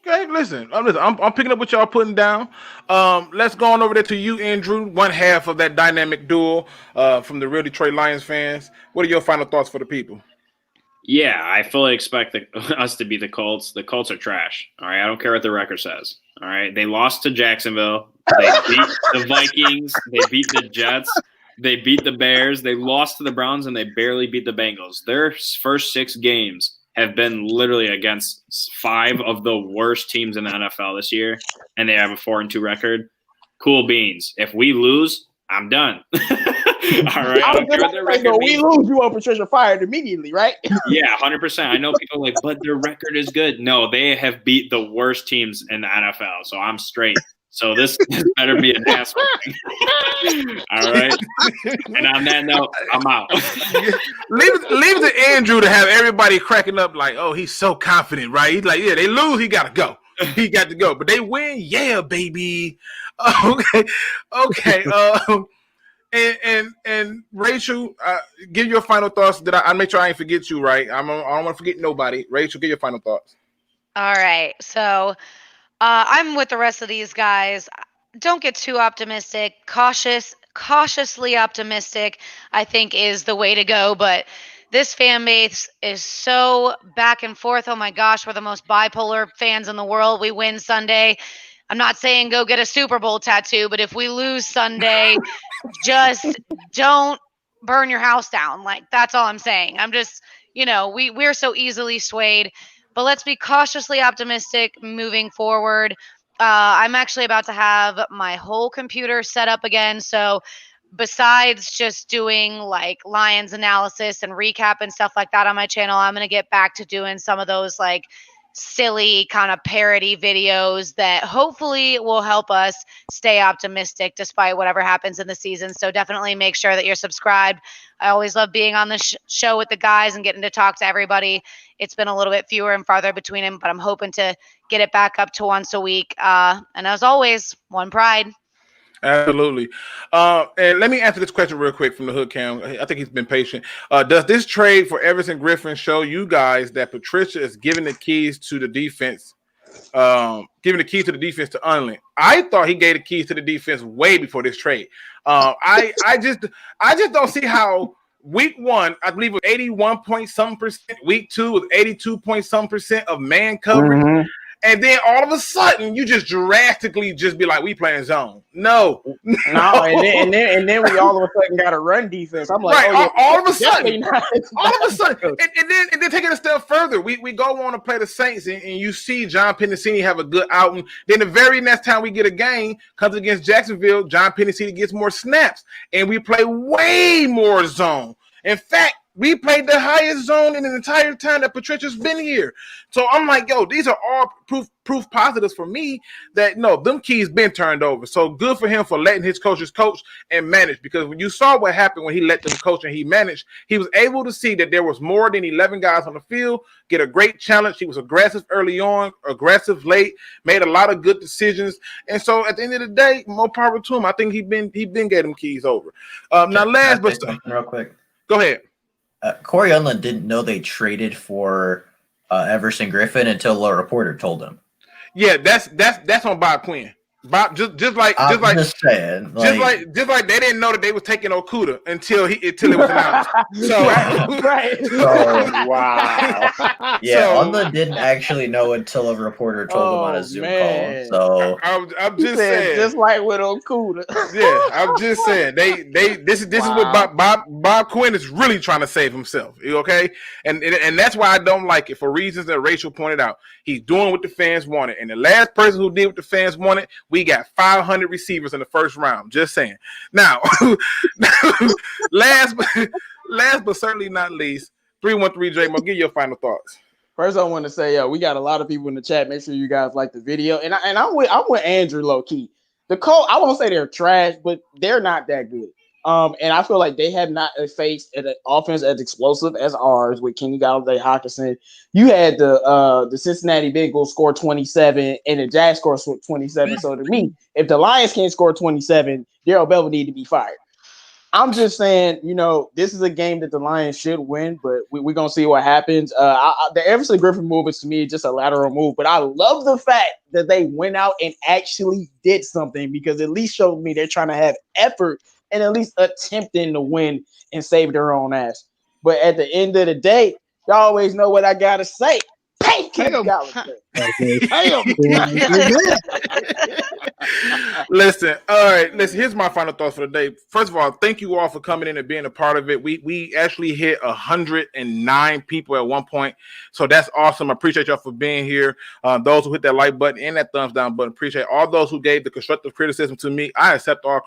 Okay, listen. I'm picking up what y'all putting down. Let's go on over there to you, Andrew, one half of that dynamic duo from the real Detroit Lions fans. What are your final thoughts for the people? Yeah, I fully expect us to be the Colts. The Colts are trash. All right, I don't care what the record says. All right, they lost to Jacksonville. They beat the Vikings. They beat the Jets. They beat the Bears. They lost to the Browns, and they barely beat the Bengals. Their first 6 games have been literally against 5 of the worst teams in the NFL this year, and they have a 4-2 record. Cool beans. If we lose, I'm done. All right. I don't care what their record we lose, you want Patricia fired immediately, right? Yeah, 100%. I know people are like, but their record is good. No, they have beat the worst teams in the NFL, so I'm straight. So this better be an ass whooping. All right. And on that note, I'm out. leave it to Andrew to have everybody cracking up like, oh, he's so confident, right? He's like, yeah, they lose, he got to go. He got to go. But they win, yeah, baby. Okay. And Rachel, give your final thoughts. I make sure I ain't forget you, right? I don't want to forget nobody. Rachel, give your final thoughts. All right. So I'm with the rest of these guys. Don't get too optimistic. Cautiously optimistic, I think, is the way to go. But this fan base is so back and forth. Oh my gosh, we're the most bipolar fans in the world. We win Sunday. I'm not saying go get a Super Bowl tattoo, but if we lose Sunday, just don't burn your house down. Like, that's all I'm saying. I'm just, we're so easily swayed, but let's be cautiously optimistic moving forward. I'm actually about to have my whole computer set up again. So besides just doing like Lions analysis and recap and stuff like that on my channel, I'm going to get back to doing some of those like silly kind of parody videos that hopefully will help us stay optimistic despite whatever happens in the season. So definitely make sure that you're subscribed. I always love being on the show with the guys and getting to talk to everybody. It's been a little bit fewer and farther between them, but I'm hoping to get it back up to once a week. And as always, one pride. Absolutely. And let me answer this question real quick from the Hood Cam. I think he's been patient. Does this trade for Everson Griffin show you guys that Patricia is giving the keys to the defense, to Unlin? I thought he gave the keys to the defense way before this trade. I just don't see how week 1, I believe, was 81-point-something%. Week 2 was 82-point-something% of man coverage. Mm-hmm. And then all of a sudden, you just drastically just be like, "We playing zone." No. And then we all of a sudden got a run defense. I'm like, right. Oh, yeah, all of a sudden, and then take it a step further. We go on to play the Saints, and you see John Pennicini have a good outing. Then the very next time we get a game comes against Jacksonville, John Pennicini gets more snaps, and we play way more zone. In fact, we played the highest zone in the entire time that Patricia's been here. So I'm like, yo, these are all proof positives for me that, no, them keys been turned over. So good for him for letting his coaches coach and manage, because when you saw what happened when he let them coach and he managed, he was able to see that there was more than 11 guys on the field, get a great challenge. He was aggressive early on, aggressive late, made a lot of good decisions. And so at the end of the day, more power to him. I think he been getting them keys over. Now, last but real quick. Go ahead. Corey Unlin didn't know they traded for Everson Griffin until a reporter told him. Yeah, that's on Bob Quin. Bob just like they didn't know that they was taking Okuda until it was announced. So right. Wow. Yeah, Unlin didn't actually know until a reporter told him on a Zoom call. So I'm just saying, just like with Okuda. Yeah, I'm just saying this is what Bob Quin is really trying to save himself. Okay, and that's why I don't like it, for reasons that Rachel pointed out. He's doing what the fans wanted, and the last person who did what the fans wanted, we got 500 receivers in the first round. Just saying. Now, last but certainly not least, 313 J Mo, give your final thoughts. First, I want to say, we got a lot of people in the chat. Make sure you guys like the video, and I'm with Andrew low key. The Colts, I won't say they're trash, but they're not that good. And I feel like they have not faced an offense as explosive as ours with Kenny Galladay, Hawkinson. You had the Cincinnati Bengals score 27 and the Jags score 27. So to me, if the Lions can't score 27, Darrell Bell would need to be fired. I'm just saying, this is a game that the Lions should win, but we're going to see what happens. The Everson Griffin move is, to me, just a lateral move, but I love the fact that they went out and actually did something, because at least showed me they're trying to have effort and at least attempting to win and save their own ass. But at the end of the day, y'all always know what I got to say. Listen, all right. Listen, here's my final thoughts for the day. First of all, thank you all for coming in and being a part of it. We actually hit 109 people at one point, so that's awesome. I appreciate y'all for being here. Those who hit that like button and that thumbs down button, appreciate all those who gave the constructive criticism to me. I accept all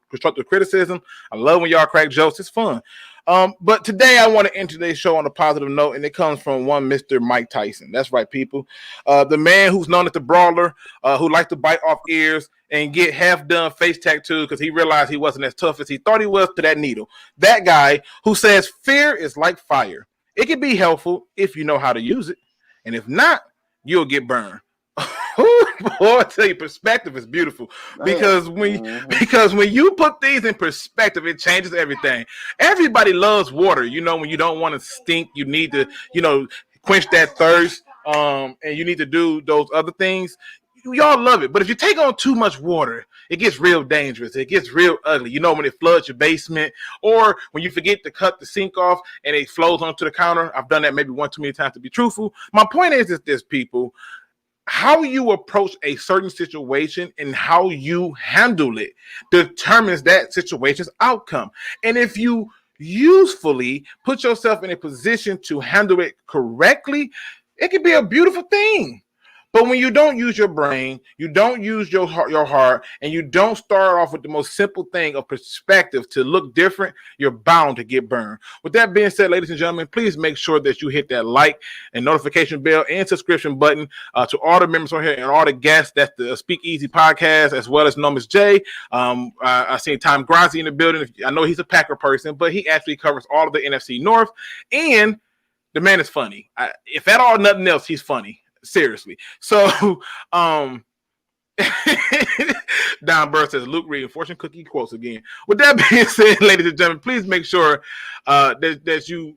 constructive criticism. I love when y'all crack jokes. It's fun. But today I want to end today's show on a positive note, and it comes from one Mr. Mike Tyson. That's right, people. The man who's known as the brawler, who likes to bite off ears and get half-done face tattoos because he realized he wasn't as tough as he thought he was to that needle. That guy who says fear is like fire. It can be helpful if you know how to use it, and if not, you'll get burned. Boy, I tell you, perspective is beautiful, because when you put things in perspective, it changes everything. Everybody loves water. When you don't want to stink, you need to, quench that thirst, and you need to do those other things. Y'all love it. But if you take on too much water, it gets real dangerous. It gets real ugly. You know, when it floods your basement, or when you forget to cut the sink off and it flows onto the counter. I've done that maybe one too many times to be truthful. My point is this, people. How you approach a certain situation and how you handle it determines that situation's outcome. And if you usefully put yourself in a position to handle it correctly, it can be a beautiful thing. But when you don't use your brain, you don't use your heart, and you don't start off with the most simple thing of perspective to look different, you're bound to get burned. With that being said, ladies and gentlemen, please make sure that you hit that like and notification bell and subscription button to all the members on here and all the guests. That's the SpeakEZ Podcast, as well as Nomis J. I seen Tom Grazzi in the building. I know he's a Packer person, but he actually covers all of the NFC North, and the man is funny. If at all nothing else, he's funny. Seriously. So, Don Burr says, Luke reading fortune cookie quotes again. With that being said, ladies and gentlemen, please make sure that you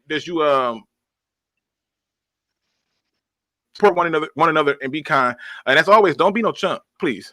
support one another and be kind. And as always, don't be no chump, please.